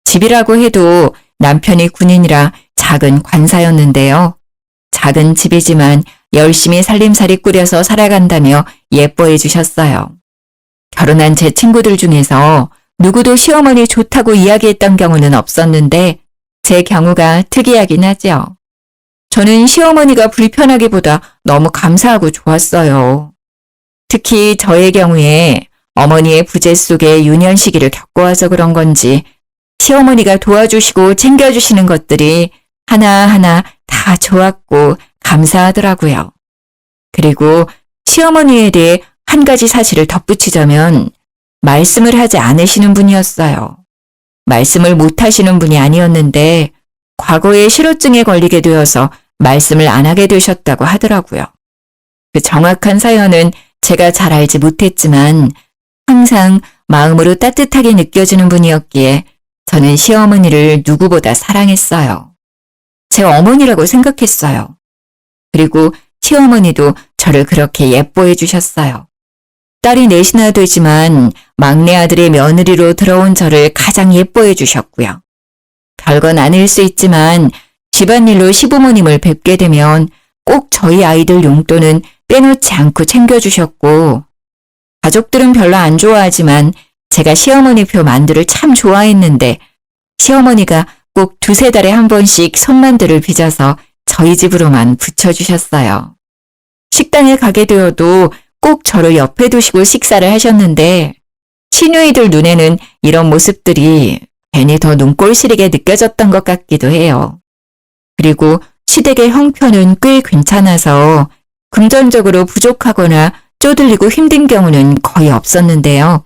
집이라고 해도 남편이 군인이라 작은 관사였는데요. 작은 집이지만 열심히 살림살이 꾸려서 살아간다며 예뻐해 주셨어요. 결혼한 제 친구들 중에서 누구도 시어머니 좋다고 이야기했던 경우는 없었는데 제 경우가 특이하긴 하죠. 저는 시어머니가 불편하기보다 너무 감사하고 좋았어요. 특히 저의 경우에 어머니의 부재 속에 유년 시기를 겪어와서 그런 건지 시어머니가 도와주시고 챙겨주시는 것들이 하나하나 다 좋았고 감사하더라고요. 그리고 시어머니에 대해 한 가지 사실을 덧붙이자면 말씀을 하지 않으시는 분이었어요. 말씀을 못 하시는 분이 아니었는데 과거에 실어증에 걸리게 되어서 말씀을 안 하게 되셨다고 하더라고요. 그 정확한 사연은 제가 잘 알지 못했지만 항상 마음으로 따뜻하게 느껴지는 분이었기에 저는 시어머니를 누구보다 사랑했어요. 제 어머니라고 생각했어요. 그리고 시어머니도 저를 그렇게 예뻐해 주셨어요. 딸이 넷이나 되지만 막내 아들의 며느리로 들어온 저를 가장 예뻐해 주셨고요. 별건 아닐 수 있지만 집안일로 시부모님을 뵙게 되면 꼭 저희 아이들 용돈은 빼놓지 않고 챙겨주셨고 가족들은 별로 안 좋아하지만 제가 시어머니 표 만두를 참 좋아했는데 시어머니가 꼭 2-3달에 한 번씩 손만두를 빚어서 저희 집으로만 붙여주셨어요. 식당에 가게 되어도 꼭 저를 옆에 두시고 식사를 하셨는데 시누이들 눈에는 이런 모습들이 괜히 더 눈꼴 시리게 느껴졌던 것 같기도 해요. 그리고 시댁의 형편은 꽤 괜찮아서 금전적으로 부족하거나 쪼들리고 힘든 경우는 거의 없었는데요.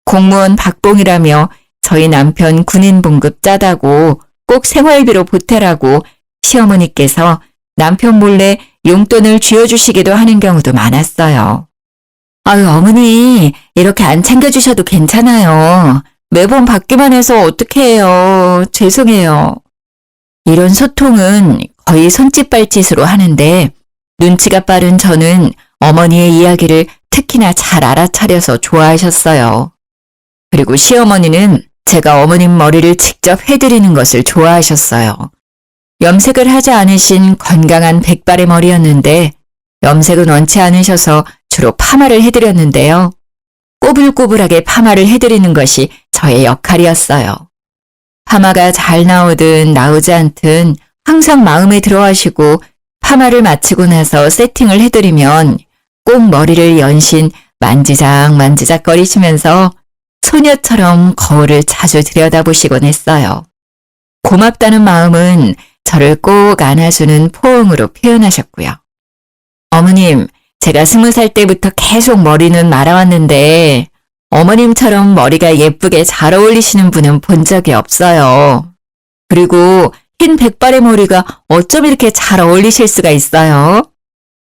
공무원 박봉이라며 저희 남편 군인 봉급 짜다고 꼭 생활비로 보태라고 시어머니께서 남편 몰래 용돈을 쥐어주시기도 하는 경우도 많았어요. 아유, 어머니, 이렇게 안 챙겨주셔도 괜찮아요. 매번 받기만 해서 어떻게 해요. 죄송해요. 이런 소통은 거의 손짓발짓으로 하는데 눈치가 빠른 저는 어머니의 이야기를 특히나 잘 알아차려서 좋아하셨어요. 그리고 시어머니는 제가 어머님 머리를 직접 해드리는 것을 좋아하셨어요. 염색을 하지 않으신 건강한 백발의 머리였는데 염색은 원치 않으셔서 주로 파마를 해드렸는데요. 꼬불꼬불하게 파마를 해드리는 것이 저의 역할이었어요. 파마가 잘 나오든 나오지 않든 항상 마음에 들어하시고 파마를 마치고 나서 세팅을 해드리면 꼭 머리를 연신 만지작 거리시면서 소녀처럼 거울을 자주 들여다보시곤 했어요. 고맙다는 마음은 저를 꼭 안아주는 포옹으로 표현하셨고요. 어머님, 제가 20살 때부터 계속 머리는 말아왔는데 어머님처럼 머리가 예쁘게 잘 어울리시는 분은 본 적이 없어요. 그리고 흰 백발의 머리가 어쩜 이렇게 잘 어울리실 수가 있어요?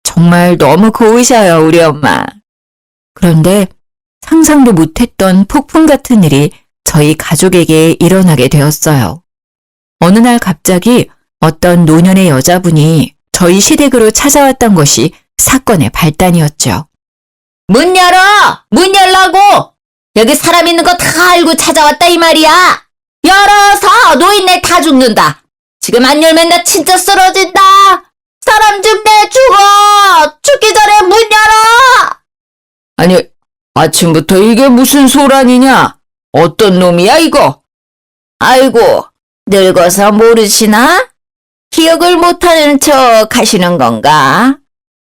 정말 너무 고우셔요, 우리 엄마. 그런데 상상도 못했던 폭풍 같은 일이 저희 가족에게 일어나게 되었어요. 어느 날 갑자기 어떤 노년의 여자분이 저희 시댁으로 찾아왔던 것이 사건의 발단이었죠. 문 열어! 문 열라고! 여기 사람 있는 거 다 알고 찾아왔다 이 말이야! 열어서 노인네 다 죽는다! 지금 안 열면 나 진짜 쓰러진다! 사람 죽네 죽어! 죽기 전에 문 열어! 아니, 아침부터 이게 무슨 소란이냐? 어떤 놈이야, 이거? 아이고, 늙어서 모르시나? 기억을 못하는 척 하시는 건가?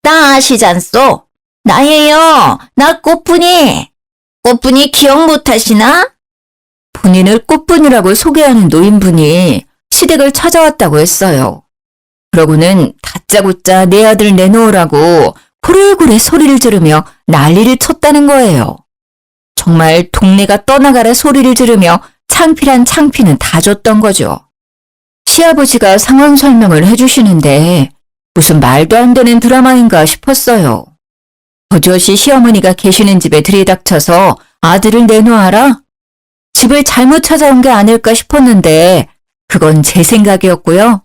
나 아시잖소? 나예요. 나 꽃분이. 꽃분이 기억 못하시나? 본인을 꽃분이라고 소개하는 노인분이 시댁을 찾아왔다고 했어요. 그러고는 다짜고짜 내 아들 내놓으라고 고래고래 소리를 지르며 난리를 쳤다는 거예요. 정말 동네가 떠나가라 소리를 지르며 창피란 창피는 다 줬던 거죠. 시아버지가 상황 설명을 해주시는데 무슨 말도 안 되는 드라마인가 싶었어요. 버젓이 시어머니가 계시는 집에 들이닥쳐서 아들을 내놓아라? 집을 잘못 찾아온 게 아닐까 싶었는데 그건 제 생각이었고요.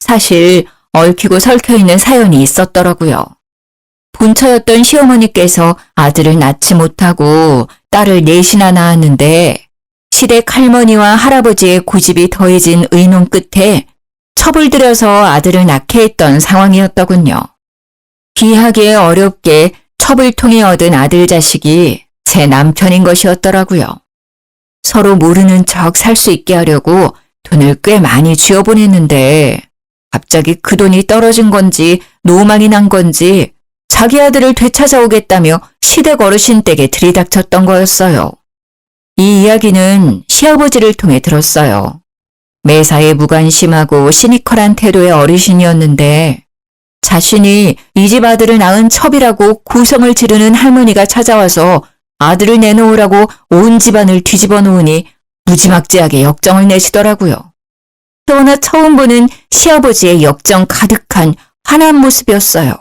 사실 얽히고 설켜있는 사연이 있었더라고요. 본처였던 시어머니께서 아들을 낳지 못하고 딸을 넷이나 낳았는데 시댁 할머니와 할아버지의 고집이 더해진 의논 끝에 첩을 들여서 아들을 낳게 했던 상황이었더군요. 귀하게 어렵게 첩을 통해 얻은 아들 자식이 제 남편인 것이었더라고요. 서로 모르는 척 살 수 있게 하려고 돈을 꽤 많이 쥐어보냈는데 갑자기 그 돈이 떨어진 건지 노망이 난 건지 자기 아들을 되찾아오겠다며 시댁 어르신 댁에 들이닥쳤던 거였어요. 이 이야기는 시아버지를 통해 들었어요. 매사에 무관심하고 시니컬한 태도의 어르신이었는데 자신이 이 집 아들을 낳은 첩이라고 고성을 지르는 할머니가 찾아와서 아들을 내놓으라고 온 집안을 뒤집어 놓으니 무지막지하게 역정을 내시더라고요. 태어나 처음 보는 시아버지의 역정 가득한 화난 모습이었어요.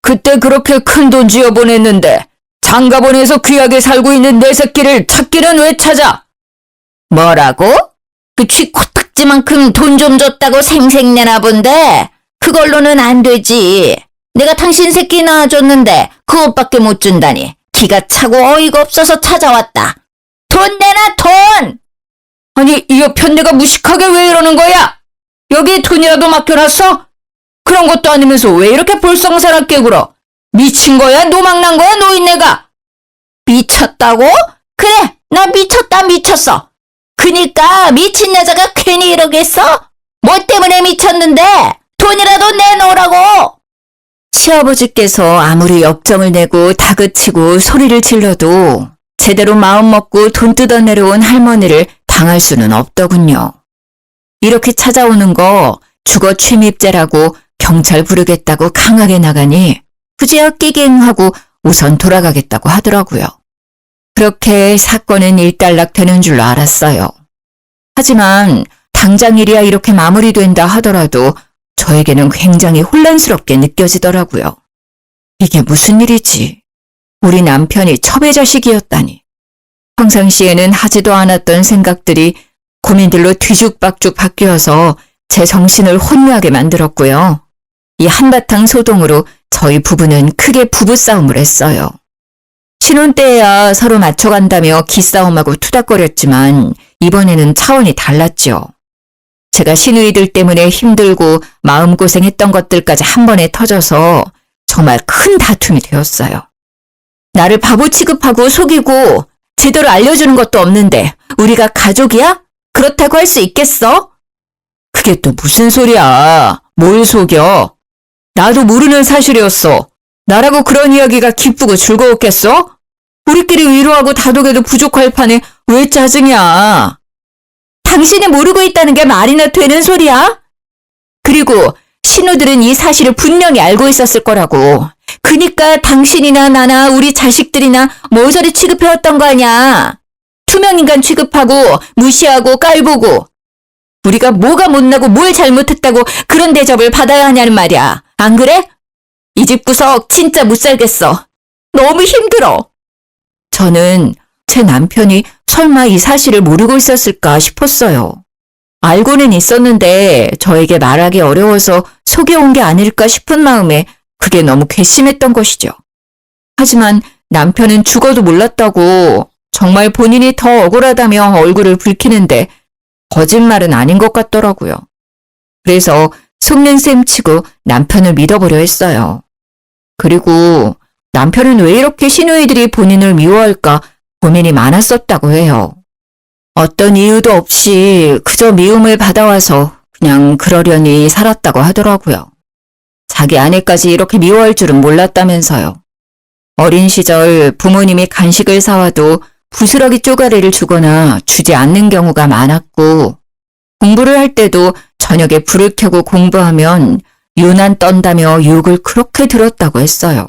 그때 그렇게 큰 돈 쥐어 보냈는데 장가보내서 귀하게 살고 있는 내 새끼를 찾기는 왜 찾아? 뭐라고? 그 쥐 코딱지만큼 돈 좀 줬다고 생색내나 본데 그걸로는 안 되지. 내가 당신 새끼 낳아줬는데 그것밖에 못 준다니 기가 차고 어이가 없어서 찾아왔다. 돈 내놔 돈! 아니, 이 여편네가 무식하게 왜 이러는 거야? 여기에 돈이라도 맡겨놨어? 그런 것도 아니면서 왜 이렇게 볼썽사납게 굴어? 미친 거야? 노망난 거야? 노인네가? 미쳤다고? 그래, 나 미쳤어. 그니까 미친 여자가 괜히 이러겠어? 뭐 때문에 미쳤는데? 돈이라도 내놓으라고! 시아버지께서 아무리 역정을 내고 다그치고 소리를 질러도 제대로 마음먹고 돈 뜯어내려온 할머니를 당할 수는 없더군요. 이렇게 찾아오는 거 주거 침입죄라고 경찰 부르겠다고 강하게 나가니 그제야 끼갱하고 우선 돌아가겠다고 하더라고요. 그렇게 사건은 일단락되는 줄로 알았어요. 하지만 당장 일이야 이렇게 마무리된다 하더라도 저에게는 굉장히 혼란스럽게 느껴지더라고요. 이게 무슨 일이지? 우리 남편이 첩의 자식이었다니. 평상시에는 하지도 않았던 생각들이 고민들로 뒤죽박죽 바뀌어서 제 정신을 혼미하게 만들었고요. 이 한바탕 소동으로 저희 부부는 크게 부부싸움을 했어요. 신혼 때야 서로 맞춰간다며 기싸움하고 투닥거렸지만 이번에는 차원이 달랐죠. 제가 시누이들 때문에 힘들고 마음고생했던 것들까지 한 번에 터져서 정말 큰 다툼이 되었어요. 나를 바보 취급하고 속이고 제대로 알려주는 것도 없는데 우리가 가족이야? 그렇다고 할 수 있겠어? 그게 또 무슨 소리야? 뭘 속여? 나도 모르는 사실이었어. 나라고 그런 이야기가 기쁘고 즐거웠겠어? 우리끼리 위로하고 다독여도 부족할 판에 왜 짜증이야? 당신이 모르고 있다는 게 말이나 되는 소리야? 그리고 신우들은 이 사실을 분명히 알고 있었을 거라고. 그니까 당신이나 나나 우리 자식들이나 모서리 취급해왔던 거 아니야. 투명인간 취급하고 무시하고 깔보고. 우리가 뭐가 못나고 뭘 잘못했다고 그런 대접을 받아야 하냐는 말이야. 안 그래? 이 집 구석 진짜 못 살겠어. 너무 힘들어. 저는 제 남편이 설마 이 사실을 모르고 있었을까 싶었어요. 알고는 있었는데 저에게 말하기 어려워서 속여온 게 아닐까 싶은 마음에 그게 너무 괘씸했던 것이죠. 하지만 남편은 죽어도 몰랐다고 정말 본인이 더 억울하다며 얼굴을 붉히는데 거짓말은 아닌 것 같더라고요. 그래서 속는 셈 치고 남편을 믿어보려 했어요. 그리고 남편은 왜 이렇게 시누이들이 본인을 미워할까 고민이 많았었다고 해요. 어떤 이유도 없이 그저 미움을 받아와서 그냥 그러려니 살았다고 하더라고요. 자기 아내까지 이렇게 미워할 줄은 몰랐다면서요. 어린 시절 부모님이 간식을 사와도 부스러기 쪼가리를 주거나 주지 않는 경우가 많았고 공부를 할 때도 저녁에 불을 켜고 공부하면 유난 떤다며 욕을 그렇게 들었다고 했어요.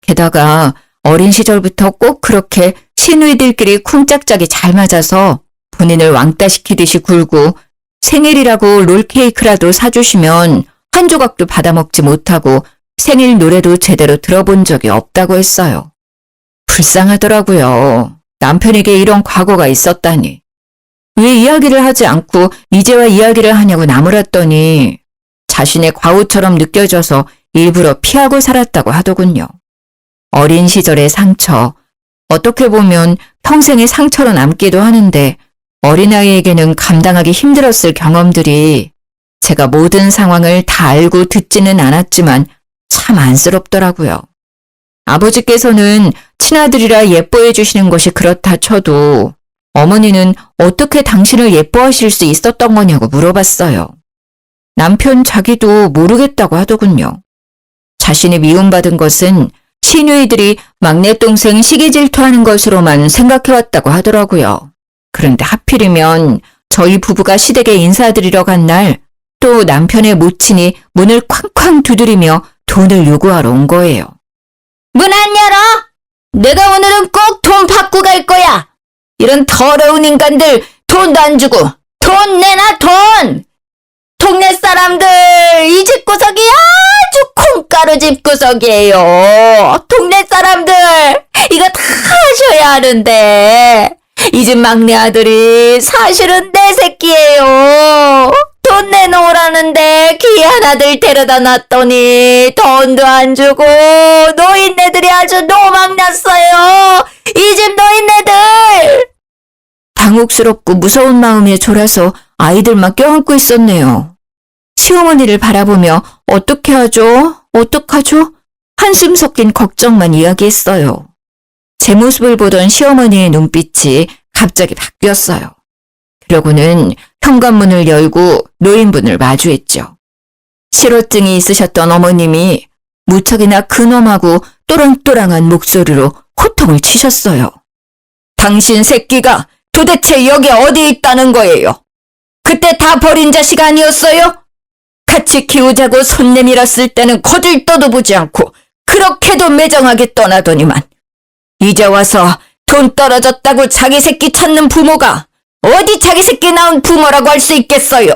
게다가 어린 시절부터 꼭 그렇게 시누이들끼리 쿵짝짝이 잘 맞아서 본인을 왕따시키듯이 굴고 생일이라고 롤케이크라도 사주시면 한 조각도 받아먹지 못하고 생일 노래도 제대로 들어본 적이 없다고 했어요. 불쌍하더라고요. 남편에게 이런 과거가 있었다니. 왜 이야기를 하지 않고 이제와 이야기를 하냐고 나무랐더니 자신의 과오처럼 느껴져서 일부러 피하고 살았다고 하더군요. 어린 시절의 상처, 어떻게 보면 평생의 상처로 남기도 하는데 어린아이에게는 감당하기 힘들었을 경험들이 제가 모든 상황을 다 알고 듣지는 않았지만 참 안쓰럽더라고요. 아버지께서는 친아들이라 예뻐해 주시는 것이 그렇다 쳐도 어머니는 어떻게 당신을 예뻐하실 수 있었던 거냐고 물어봤어요. 남편 자기도 모르겠다고 하더군요. 자신이 미움받은 것은 시누이들이 막내 동생 시기 질투하는 것으로만 생각해왔다고 하더라고요. 그런데 하필이면 저희 부부가 시댁에 인사드리러 간 날 또 남편의 모친이 문을 쾅쾅 두드리며 돈을 요구하러 온 거예요. 문 안 열어! 내가 오늘은 꼭 돈 받고 갈 거야! 이런 더러운 인간들 돈도 안 주고 돈 내놔 돈! 동네 사람들 이 집구석이 아주 콩가루 집구석이에요. 동네 사람들 이거 다 하셔야 하는데 이 집 막내 아들이 사실은 내 새끼예요. 돈 내놓으라는데 귀한 아들 데려다 놨더니 돈도 안 주고 노인네들이 아주 노망났어요. 이 집 노인네들. 당혹스럽고 무서운 마음에 졸아서 아이들만 껴안고 있었네요. 시어머니를 바라보며 어떻게 하죠? 어떡하죠? 한숨 섞인 걱정만 이야기했어요. 제 모습을 보던 시어머니의 눈빛이 갑자기 바뀌었어요. 그러고는 현관문을 열고 노인분을 마주했죠. 실어증이 있으셨던 어머님이 무척이나 근엄하고 또랑또랑한 목소리로 호통을 치셨어요. 당신 새끼가 도대체 여기 어디 있다는 거예요? 그때 다 버린 자식 아니었어요? 같이 키우자고 손 내밀었을 때는 거들떠도 보지 않고 그렇게도 매정하게 떠나더니만 이제 와서 돈 떨어졌다고 자기 새끼 찾는 부모가 어디 자기 새끼 낳은 부모라고 할 수 있겠어요?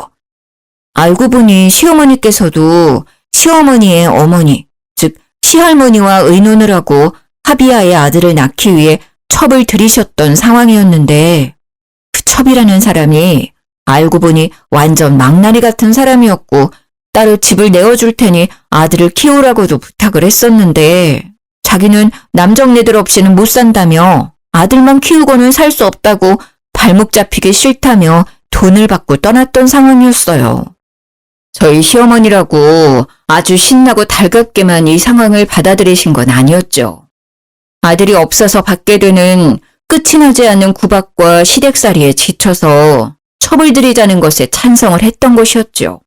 알고 보니 시어머니께서도 시어머니의 어머니, 즉 시할머니와 의논을 하고 합의하에 아들을 낳기 위해 첩을 들이셨던 상황이었는데 그 첩이라는 사람이 알고 보니 완전 망나니 같은 사람이었고 따로 집을 내어줄 테니 아들을 키우라고도 부탁을 했었는데 자기는 남정네들 없이는 못 산다며 아들만 키우고는 살 수 없다고 발목 잡히기 싫다며 돈을 받고 떠났던 상황이었어요. 저희 시어머니라고 아주 신나고 달갑게만 이 상황을 받아들이신 건 아니었죠. 아들이 없어서 받게 되는 끝이 나지 않는 구박과 시댁살이에 지쳐서 첩을 들이자는 것에 찬성을 했던 것이었죠.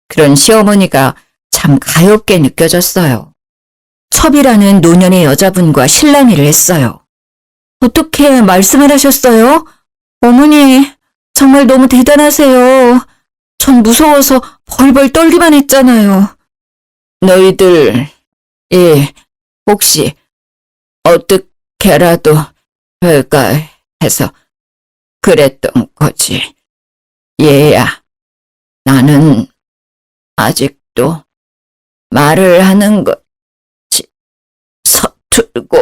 그런 시어머니가 참 가엾게 느껴졌어요. 첩이라는 노년의 여자분과 실랑이를 했어요. 어떻게 말씀을 하셨어요? 어머니, 정말 너무 대단하세요. 전 무서워서 벌벌 떨기만 했잖아요. 너희들, 혹시 어떻게라도 할까 해서 그랬던 거지. 얘야, 나는 아직도 말을 하는 것이 서툴고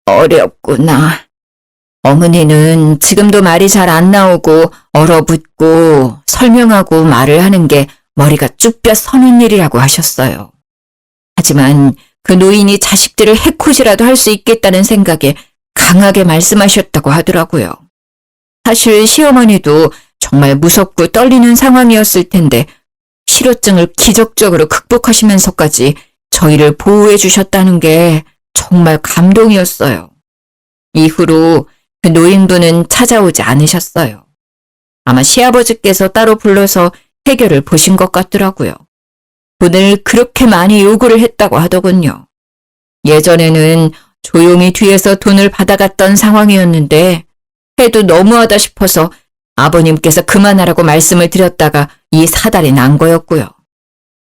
어렵구나. 어머니는 지금도 말이 잘 안 나오고 얼어붙고 설명하고 말을 하는 게 머리가 쭈뼛 서는 일이라고 하셨어요. 하지만 그 노인이 자식들을 해코지라도 할 수 있겠다는 생각에 강하게 말씀하셨다고 하더라고요. 사실 시어머니도 정말 무섭고 떨리는 상황이었을 텐데 실어증을 기적적으로 극복하시면서까지 저희를 보호해 주셨다는 게 정말 감동이었어요. 이후로 그 노인분은 찾아오지 않으셨어요. 아마 시아버지께서 따로 불러서 해결을 보신 것 같더라고요. 돈을 그렇게 많이 요구를 했다고 하더군요. 예전에는 조용히 뒤에서 돈을 받아갔던 상황이었는데 해도 너무하다 싶어서 아버님께서 그만하라고 말씀을 드렸다가 이 사달이 난 거였고요.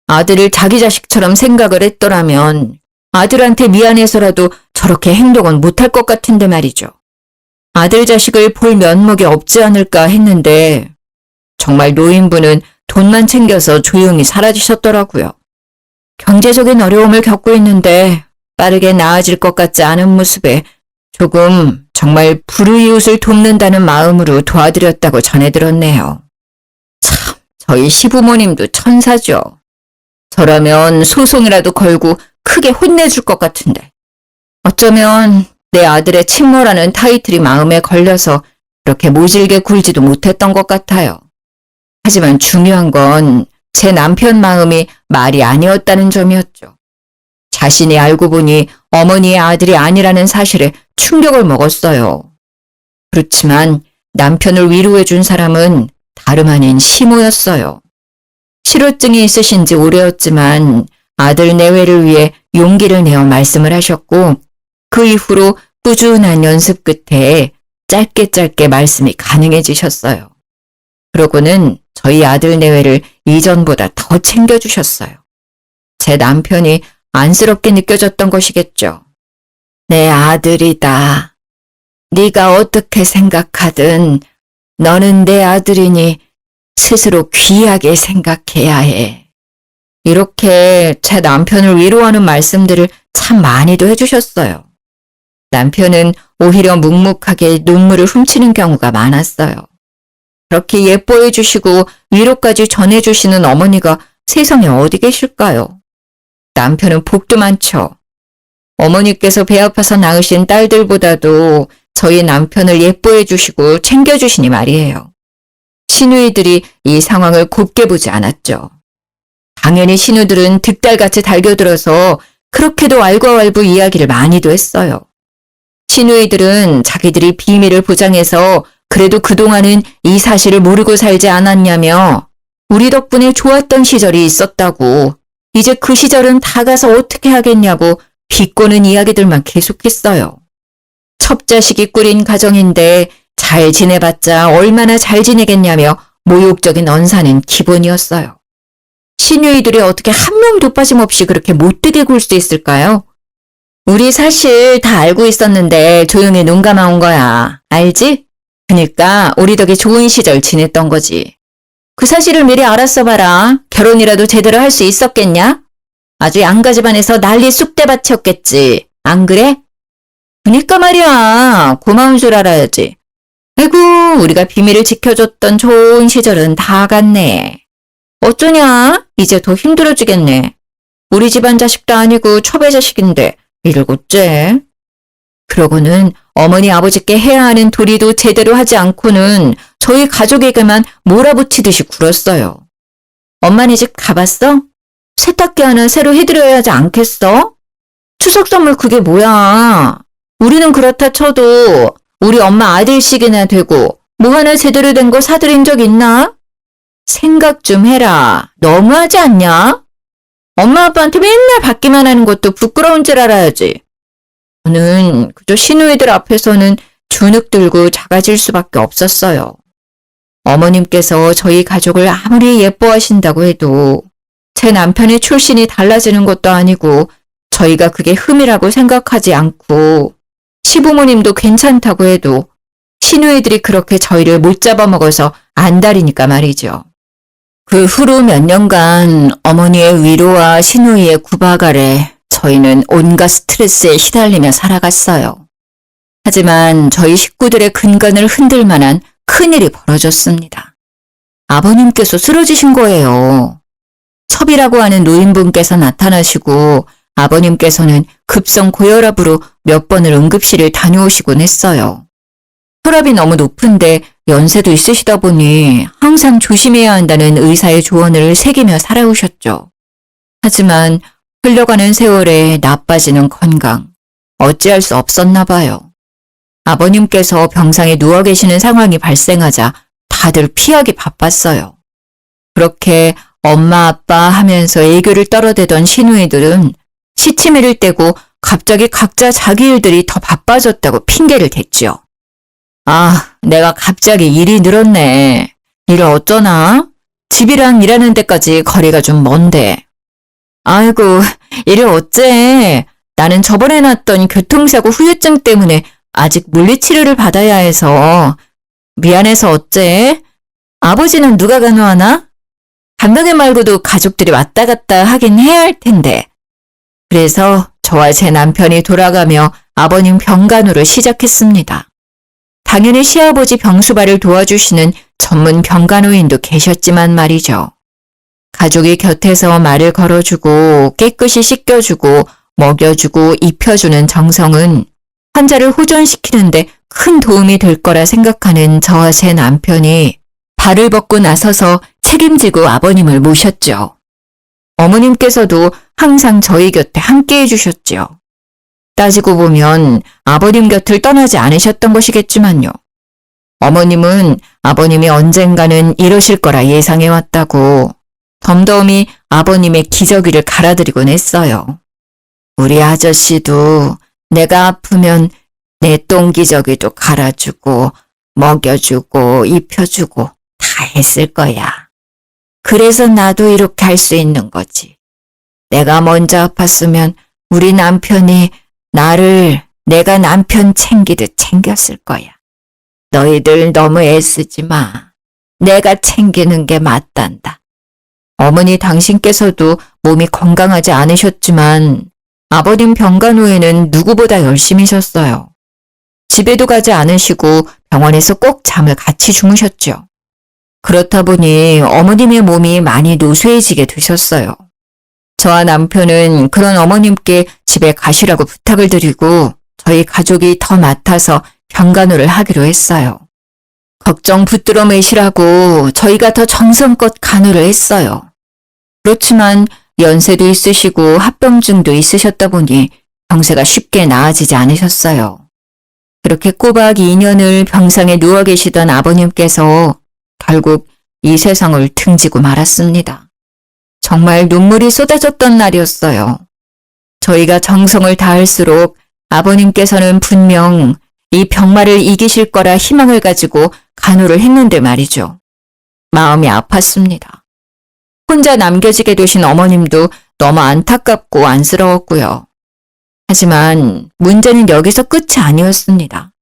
아들을 자기 자식처럼 생각을 했더라면 아들한테 미안해서라도 저렇게 행동은 못할 것 같은데 말이죠. 아들 자식을 볼 면목이 없지 않을까 했는데 정말 노인분은 돈만 챙겨서 조용히 사라지셨더라고요. 경제적인 어려움을 겪고 있는데 빠르게 나아질 것 같지 않은 모습에 조금 정말 불우이웃을 돕는다는 마음으로 도와드렸다고 전해들었네요. 참, 저희 시부모님도 천사죠. 저라면 소송이라도 걸고 크게 혼내줄 것 같은데. 어쩌면 내 아들의 친모라는 타이틀이 마음에 걸려서 그렇게 모질게 굴지도 못했던 것 같아요. 하지만 중요한 건 제 남편 마음이 말이 아니었다는 점이었죠. 자신이 알고 보니 어머니의 아들이 아니라는 사실에 충격을 먹었어요. 그렇지만 남편을 위로해 준 사람은 다름 아닌 시모였어요. 실어증이 있으신 지 오래였지만 아들 내외를 위해 용기를 내어 말씀을 하셨고 그 이후로 꾸준한 연습 끝에 짧게 말씀이 가능해지셨어요. 그러고는 저희 아들 내외를 이전보다 더 챙겨주셨어요. 제 남편이 안쓰럽게 느껴졌던 것이겠죠. 내 아들이다. 네가 어떻게 생각하든 너는 내 아들이니 스스로 귀하게 생각해야 해. 이렇게 제 남편을 위로하는 말씀들을 참 많이도 해주셨어요. 남편은 오히려 묵묵하게 눈물을 훔치는 경우가 많았어요. 그렇게 예뻐해 주시고 위로까지 전해주시는 어머니가 세상에 어디 계실까요? 남편은 복도 많죠. 어머니께서 배 아파서 낳으신 딸들보다도 저희 남편을 예뻐해 주시고 챙겨주시니 말이에요. 시누이들이 이 상황을 곱게 보지 않았죠. 당연히 시누들은 득달같이 달겨들어서 그렇게도 알과알부 이야기를 많이도 했어요. 시누이들은 자기들이 비밀을 보장해서 그래도 그동안은 이 사실을 모르고 살지 않았냐며 우리 덕분에 좋았던 시절이 있었다고 이제 그 시절은 다 가서 어떻게 하겠냐고 비꼬는 이야기들만 계속했어요. 첩자식이 꾸린 가정인데 잘 지내봤자 얼마나 잘 지내겠냐며 모욕적인 언사는 기본이었어요. 시누이들이 어떻게 한 명도 빠짐없이 그렇게 못되게 굴 수 있을까요? 우리 사실 다 알고 있었는데 조용히 눈 감아온 거야. 알지? 그러니까 우리 덕에 좋은 시절 지냈던 거지. 그 사실을 미리 알았어 봐라. 결혼이라도 제대로 할 수 있었겠냐? 아주 양가 집안에서 난리 쑥대밭이었겠지. 안 그래? 그니까 말이야. 고마운 줄 알아야지. 아이고, 우리가 비밀을 지켜줬던 좋은 시절은 다 갔네. 어쩌냐? 이제 더 힘들어지겠네. 우리 집안 자식도 아니고 첩의 자식인데 이를 어째? 그러고는 어머니 아버지께 해야 하는 도리도 제대로 하지 않고는 저희 가족에게만 몰아붙이듯이 굴었어요. 엄마네 집 가봤어? 세탁기 하나 새로 해드려야 하지 않겠어? 추석 선물 그게 뭐야? 우리는 그렇다 쳐도 우리 엄마 아들씩이나 되고 뭐 하나 제대로 된 거 사드린 적 있나? 생각 좀 해라. 너무하지 않냐? 엄마 아빠한테 맨날 받기만 하는 것도 부끄러운 줄 알아야지. 저는 그저 시누이들 앞에서는 주눅 들고 작아질 수밖에 없었어요. 어머님께서 저희 가족을 아무리 예뻐하신다고 해도 제 남편의 출신이 달라지는 것도 아니고 저희가 그게 흠이라고 생각하지 않고 시부모님도 괜찮다고 해도 시누이들이 그렇게 저희를 못 잡아먹어서 안달이니까 말이죠. 그 후로 몇 년간 어머니의 위로와 시누이의 구박 아래 저희는 온갖 스트레스에 시달리며 살아갔어요. 하지만 저희 식구들의 근간을 흔들 만한 큰일이 벌어졌습니다. 아버님께서 쓰러지신 거예요. 첩이라고 하는 노인분께서 나타나시고 아버님께서는 급성 고혈압으로 몇 번을 응급실을 다녀오시곤 했어요. 혈압이 너무 높은데 연세도 있으시다 보니 항상 조심해야 한다는 의사의 조언을 새기며 살아오셨죠. 하지만 흘러가는 세월에 나빠지는 건강, 어찌할 수 없었나 봐요. 아버님께서 병상에 누워 계시는 상황이 발생하자 다들 피하기 바빴어요. 그렇게 엄마 아빠 하면서 애교를 떨어대던 시누이들은 시치미를 떼고 갑자기 각자 자기 일들이 더 바빠졌다고 핑계를 댔죠. 아, 내가 갑자기 일이 늘었네. 일을 어쩌나? 집이랑 일하는 데까지 거리가 좀 먼데. 아이고, 일을 어째? 나는 저번에 났던 교통사고 후유증 때문에 아직 물리치료를 받아야 해서 미안해서 어째? 아버지는 누가 간호하나? 간병인 말고도 가족들이 왔다 갔다 하긴 해야 할 텐데. 그래서 저와 제 남편이 돌아가며 아버님 병간호를 시작했습니다. 당연히 시아버지 병수발을 도와주시는 전문 병간호인도 계셨지만 말이죠. 가족이 곁에서 말을 걸어주고 깨끗이 씻겨주고 먹여주고 입혀주는 정성은 환자를 호전시키는데 큰 도움이 될 거라 생각하는 저와 제 남편이 발을 벗고 나서서 책임지고 아버님을 모셨죠. 어머님께서도 항상 저희 곁에 함께 해주셨죠. 따지고 보면 아버님 곁을 떠나지 않으셨던 것이겠지만요. 어머님은 아버님이 언젠가는 이러실 거라 예상해왔다고 덤덤히 아버님의 기저귀를 갈아드리곤 했어요. 우리 아저씨도 내가 아프면 내 똥기저귀도 갈아주고 먹여주고 입혀주고 다 했을 거야. 그래서 나도 이렇게 할 수 있는 거지. 내가 먼저 아팠으면 우리 남편이 나를 내가 남편 챙기듯 챙겼을 거야. 너희들 너무 애쓰지 마. 내가 챙기는 게 맞단다. 어머니 당신께서도 몸이 건강하지 않으셨지만 아버님 병간 후에는 누구보다 열심히셨어요. 집에도 가지 않으시고 병원에서 꼭 잠을 같이 주무셨죠. 그렇다 보니 어머님의 몸이 많이 노쇠해지게 되셨어요. 저와 남편은 그런 어머님께 집에 가시라고 부탁을 드리고 저희 가족이 더 맡아서 병간호를 하기로 했어요. 걱정 붙들어 매시라고 저희가 더 정성껏 간호를 했어요. 그렇지만 연세도 있으시고 합병증도 있으셨다 보니 병세가 쉽게 나아지지 않으셨어요. 그렇게 꼬박 2년을 병상에 누워 계시던 아버님께서 결국 이 세상을 등지고 말았습니다. 정말 눈물이 쏟아졌던 날이었어요. 저희가 정성을 다할수록 아버님께서는 분명 이 병마를 이기실 거라 희망을 가지고 간호를 했는데 말이죠. 마음이 아팠습니다. 혼자 남겨지게 되신 어머님도 너무 안타깝고 안쓰러웠고요. 하지만 문제는 여기서 끝이 아니었습니다.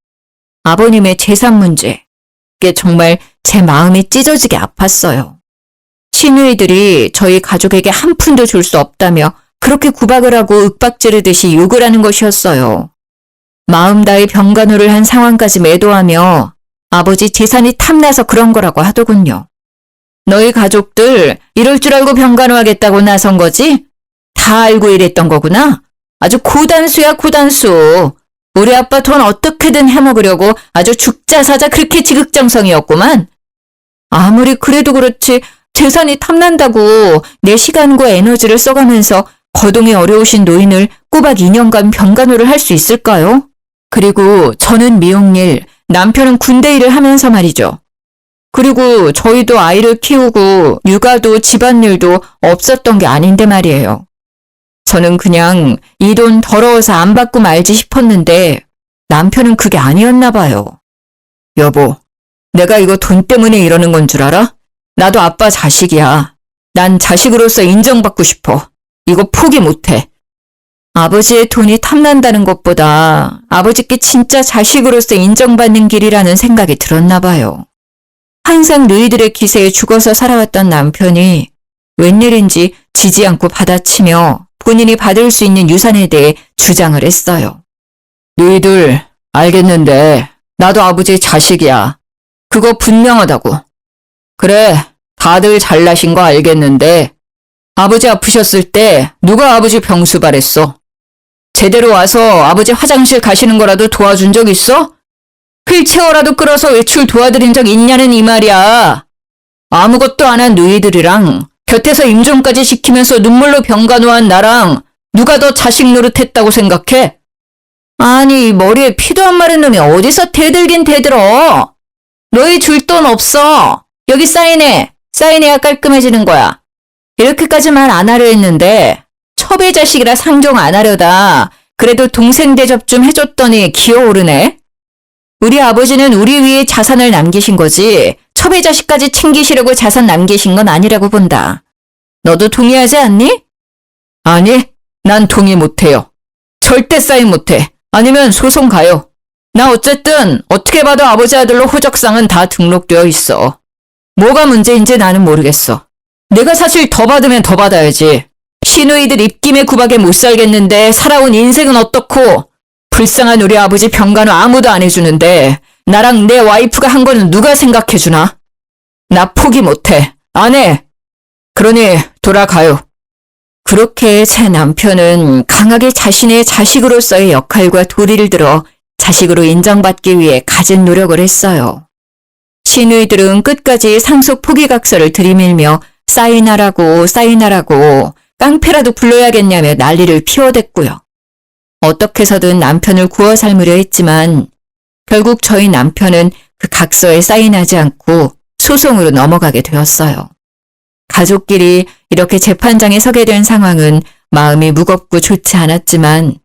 아버님의 재산 문제. 그게 정말 제 마음이 찢어지게 아팠어요. 시누이들이 저희 가족에게 한 푼도 줄 수 없다며 그렇게 구박을 하고 윽박지르듯이 욕을 하는 것이었어요. 마음 다해 병간호를 한 상황까지 매도하며 아버지 재산이 탐나서 그런 거라고 하더군요. 너희 가족들 이럴 줄 알고 병간호하겠다고 나선 거지? 다 알고 이랬던 거구나? 아주 고단수야 고단수. 우리 아빠 돈 어떻게든 해먹으려고 아주 죽자사자 그렇게 지극정성이었구만. 아무리 그래도 그렇지 재산이 탐난다고 내 시간과 에너지를 써가면서 거동이 어려우신 노인을 꼬박 2년간 병간호를 할 수 있을까요? 그리고 저는 미용일, 남편은 군대 일을 하면서 말이죠. 그리고 저희도 아이를 키우고 육아도 집안일도 없었던 게 아닌데 말이에요. 저는 그냥 이 돈 더러워서 안 받고 말지 싶었는데 남편은 그게 아니었나 봐요. 여보, 내가 이거 돈 때문에 이러는 건 줄 알아? 나도 아빠 자식이야. 난 자식으로서 인정받고 싶어. 이거 포기 못해. 아버지의 돈이 탐난다는 것보다 아버지께 진짜 자식으로서 인정받는 길이라는 생각이 들었나 봐요. 항상 너희들의 기세에 죽어서 살아왔던 남편이 웬일인지 지지 않고 받아치며 본인이 받을 수 있는 유산에 대해 주장을 했어요. 너희들 알겠는데 나도 아버지의 자식이야. 그거 분명하다고. 그래, 다들 잘나신 거 알겠는데 아버지 아프셨을 때 누가 아버지 병수발했어? 제대로 와서 아버지 화장실 가시는 거라도 도와준 적 있어? 휠체어라도 끌어서 외출 도와드린 적 있냐는 이 말이야. 아무것도 안 한 너희들이랑 곁에서 임종까지 시키면서 눈물로 병간호한 나랑 누가 더 자식 노릇했다고 생각해? 아니 머리에 피도 안 마른 놈이 어디서 대들긴 대들어. 너희 줄 돈 없어. 여기 사인해. 사인해야 깔끔해지는 거야. 이렇게까지 말 안 하려 했는데 첩의 자식이라 상종 안 하려다 그래도 동생 대접 좀 해줬더니 기어오르네. 우리 아버지는 우리 위에 자산을 남기신 거지 첩의 자식까지 챙기시려고 자산 남기신 건 아니라고 본다. 너도 동의하지 않니? 아니, 난 동의 못해요. 절대 사인 못해. 아니면 소송 가요. 나 어쨌든 어떻게 봐도 아버지 아들로 호적상은 다 등록되어 있어. 뭐가 문제인지 나는 모르겠어. 내가 사실 더 받으면 더 받아야지. 시누이들 입김에 구박에 못 살겠는데 살아온 인생은 어떻고 불쌍한 우리 아버지 병간호 아무도 안 해주는데 나랑 내 와이프가 한 거는 누가 생각해주나? 나 포기 못해. 안 해. 그러니 돌아가요. 그렇게 제 남편은 강하게 자신의 자식으로서의 역할과 도리를 들어 자식으로 인정받기 위해 가진 노력을 했어요. 시누이들은 끝까지 상속 포기각서를 들이밀며 사인하라고 깡패라도 불러야겠냐며 난리를 피워댔고요. 어떻게 해서든 남편을 구워 삶으려 했지만 결국 저희 남편은 그 각서에 사인하지 않고 소송으로 넘어가게 되었어요. 가족끼리 이렇게 재판장에 서게 된 상황은 마음이 무겁고 좋지 않았지만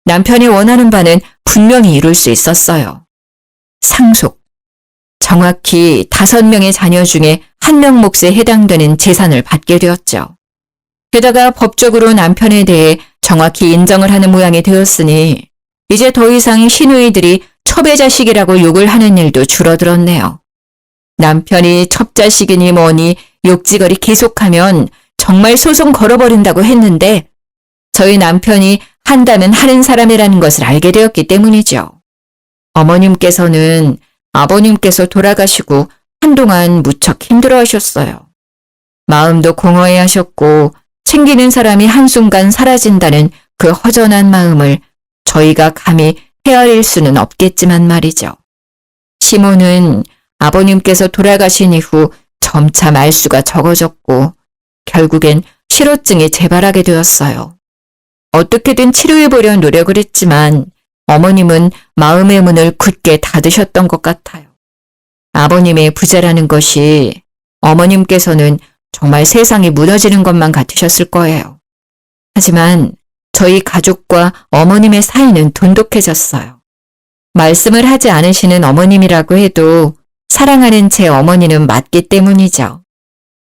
남편이 원하는 바는 분명히 이룰 수 있었어요. 상속. 정확히 5명의 자녀 중에 1명 몫에 해당되는 재산을 받게 되었죠. 게다가 법적으로 남편에 대해 정확히 인정을 하는 모양이 되었으니 이제 더 이상 시누이들이 첩의 자식이라고 욕을 하는 일도 줄어들었네요. 남편이 첩자식이니 뭐니 욕지거리 계속하면 정말 소송 걸어버린다고 했는데 저희 남편이 한다면 하는 사람이라는 것을 알게 되었기 때문이죠. 어머님께서는 아버님께서 돌아가시고 한동안 무척 힘들어하셨어요. 마음도 공허해하셨고 챙기는 사람이 한순간 사라진다는 그 허전한 마음을 저희가 감히 헤아릴 수는 없겠지만 말이죠. 시모는 아버님께서 돌아가신 이후 점차 말수가 적어졌고 결국엔 실어증이 재발하게 되었어요. 어떻게든 치료해보려 노력을 했지만 어머님은 마음의 문을 굳게 닫으셨던 것 같아요. 아버님의 부재라는 것이 어머님께서는 정말 세상이 무너지는 것만 같으셨을 거예요. 하지만 저희 가족과 어머님의 사이는 돈독해졌어요. 말씀을 하지 않으시는 어머님이라고 해도 사랑하는 제 어머니는 맞기 때문이죠.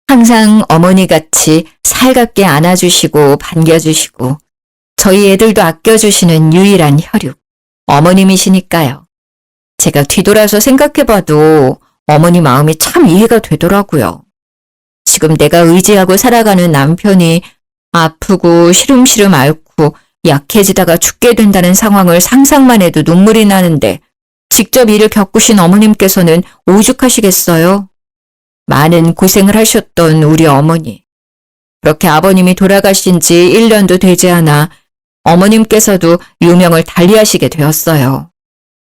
항상 어머니같이 살갑게 안아주시고 반겨주시고 저희 애들도 아껴주시는 유일한 혈육, 어머님이시니까요. 제가 뒤돌아서 생각해봐도 어머니 마음이 참 이해가 되더라고요. 지금 내가 의지하고 살아가는 남편이 아프고 시름시름 앓고 약해지다가 죽게 된다는 상황을 상상만 해도 눈물이 나는데 직접 이를 겪으신 어머님께서는 오죽하시겠어요? 많은 고생을 하셨던 우리 어머니. 그렇게 아버님이 돌아가신 지 1년도 되지 않아 어머님께서도 유명을 달리하시게 되었어요.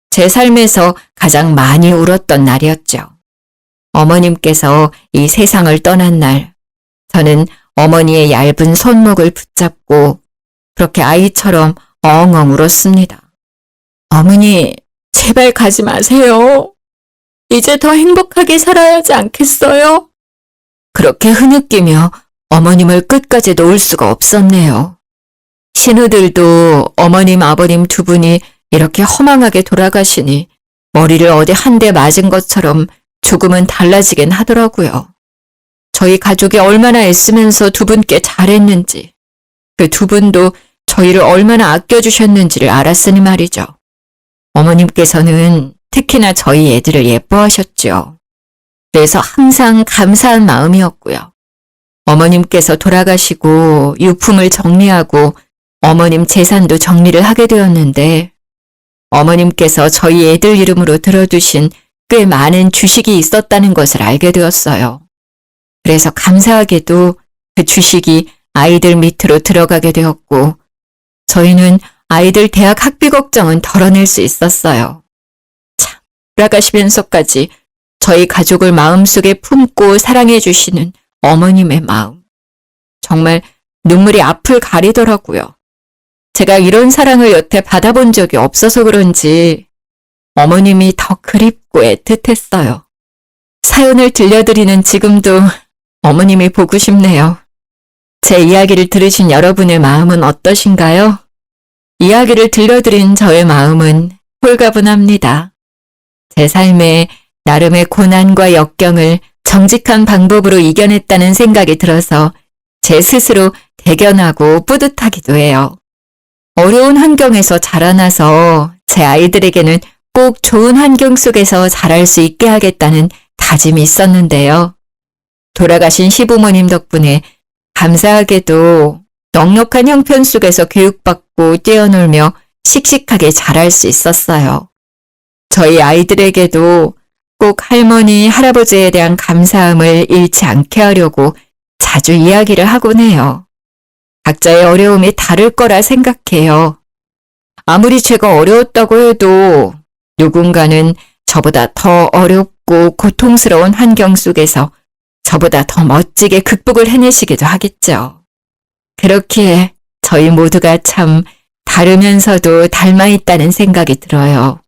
제 삶에서 가장 많이 울었던 날이었죠. 어머님께서 이 세상을 떠난 날, 저는 어머니의 얇은 손목을 붙잡고 그렇게 아이처럼 엉엉 울었습니다. 어머니, 제발 가지 마세요. 이제 더 행복하게 살아야 하지 않겠어요? 그렇게 흐느끼며 어머님을 끝까지 놓을 수가 없었네요. 신우들도 어머님, 아버님 두 분이 이렇게 허망하게 돌아가시니 머리를 어디 한 대 맞은 것처럼 조금은 달라지긴 하더라고요. 저희 가족이 얼마나 애쓰면서 두 분께 잘했는지, 그 두 분도 저희를 얼마나 아껴주셨는지를 알았으니 말이죠. 어머님께서는 특히나 저희 애들을 예뻐하셨죠. 그래서 항상 감사한 마음이었고요. 어머님께서 돌아가시고 유품을 정리하고 어머님 재산도 정리를 하게 되었는데 어머님께서 저희 애들 이름으로 들어두신 꽤 많은 주식이 있었다는 것을 알게 되었어요. 그래서 감사하게도 그 주식이 아이들 밑으로 들어가게 되었고 저희는 아이들 대학 학비 걱정은 덜어낼 수 있었어요. 참, 돌아가시면서까지 저희 가족을 마음속에 품고 사랑해 주시는 어머님의 마음. 정말 눈물이 앞을 가리더라고요. 제가 이런 사랑을 여태 받아본 적이 없어서 그런지 어머님이 더 그립고 애틋했어요. 사연을 들려드리는 지금도 어머님이 보고 싶네요. 제 이야기를 들으신 여러분의 마음은 어떠신가요? 이야기를 들려드린 저의 마음은 홀가분합니다. 제 삶에 나름의 고난과 역경을 정직한 방법으로 이겨냈다는 생각이 들어서 제 스스로 대견하고 뿌듯하기도 해요. 어려운 환경에서 자라나서 제 아이들에게는 꼭 좋은 환경 속에서 자랄 수 있게 하겠다는 다짐이 있었는데요. 돌아가신 시부모님 덕분에 감사하게도 넉넉한 형편 속에서 교육받고 뛰어놀며 씩씩하게 자랄 수 있었어요. 저희 아이들에게도 꼭 할머니, 할아버지에 대한 감사함을 잃지 않게 하려고 자주 이야기를 하곤 해요. 각자의 어려움이 다를 거라 생각해요. 아무리 제가 어려웠다고 해도 누군가는 저보다 더 어렵고 고통스러운 환경 속에서 저보다 더 멋지게 극복을 해내시기도 하겠죠. 그렇기에 저희 모두가 참 다르면서도 닮아있다는 생각이 들어요.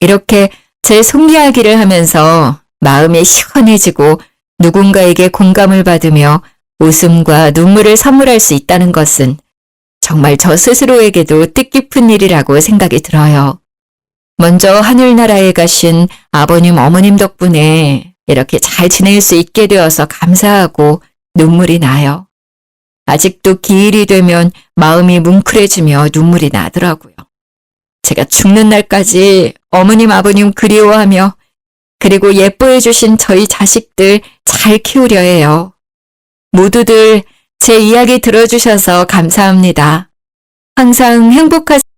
이렇게 제 속 이야기를 하면서 마음이 시원해지고 누군가에게 공감을 받으며 웃음과 눈물을 선물할 수 있다는 것은 정말 저 스스로에게도 뜻깊은 일이라고 생각이 들어요. 먼저 하늘나라에 가신 아버님, 어머님 덕분에 이렇게 잘 지낼 수 있게 되어서 감사하고 눈물이 나요. 아직도 기일이 되면 마음이 뭉클해지며 눈물이 나더라고요. 제가 죽는 날까지 어머님, 아버님 그리워하며 그리고 예뻐해 주신 저희 자식들 잘 키우려 해요. 모두들 제 이야기 들어주셔서 감사합니다. 항상 행복하세요.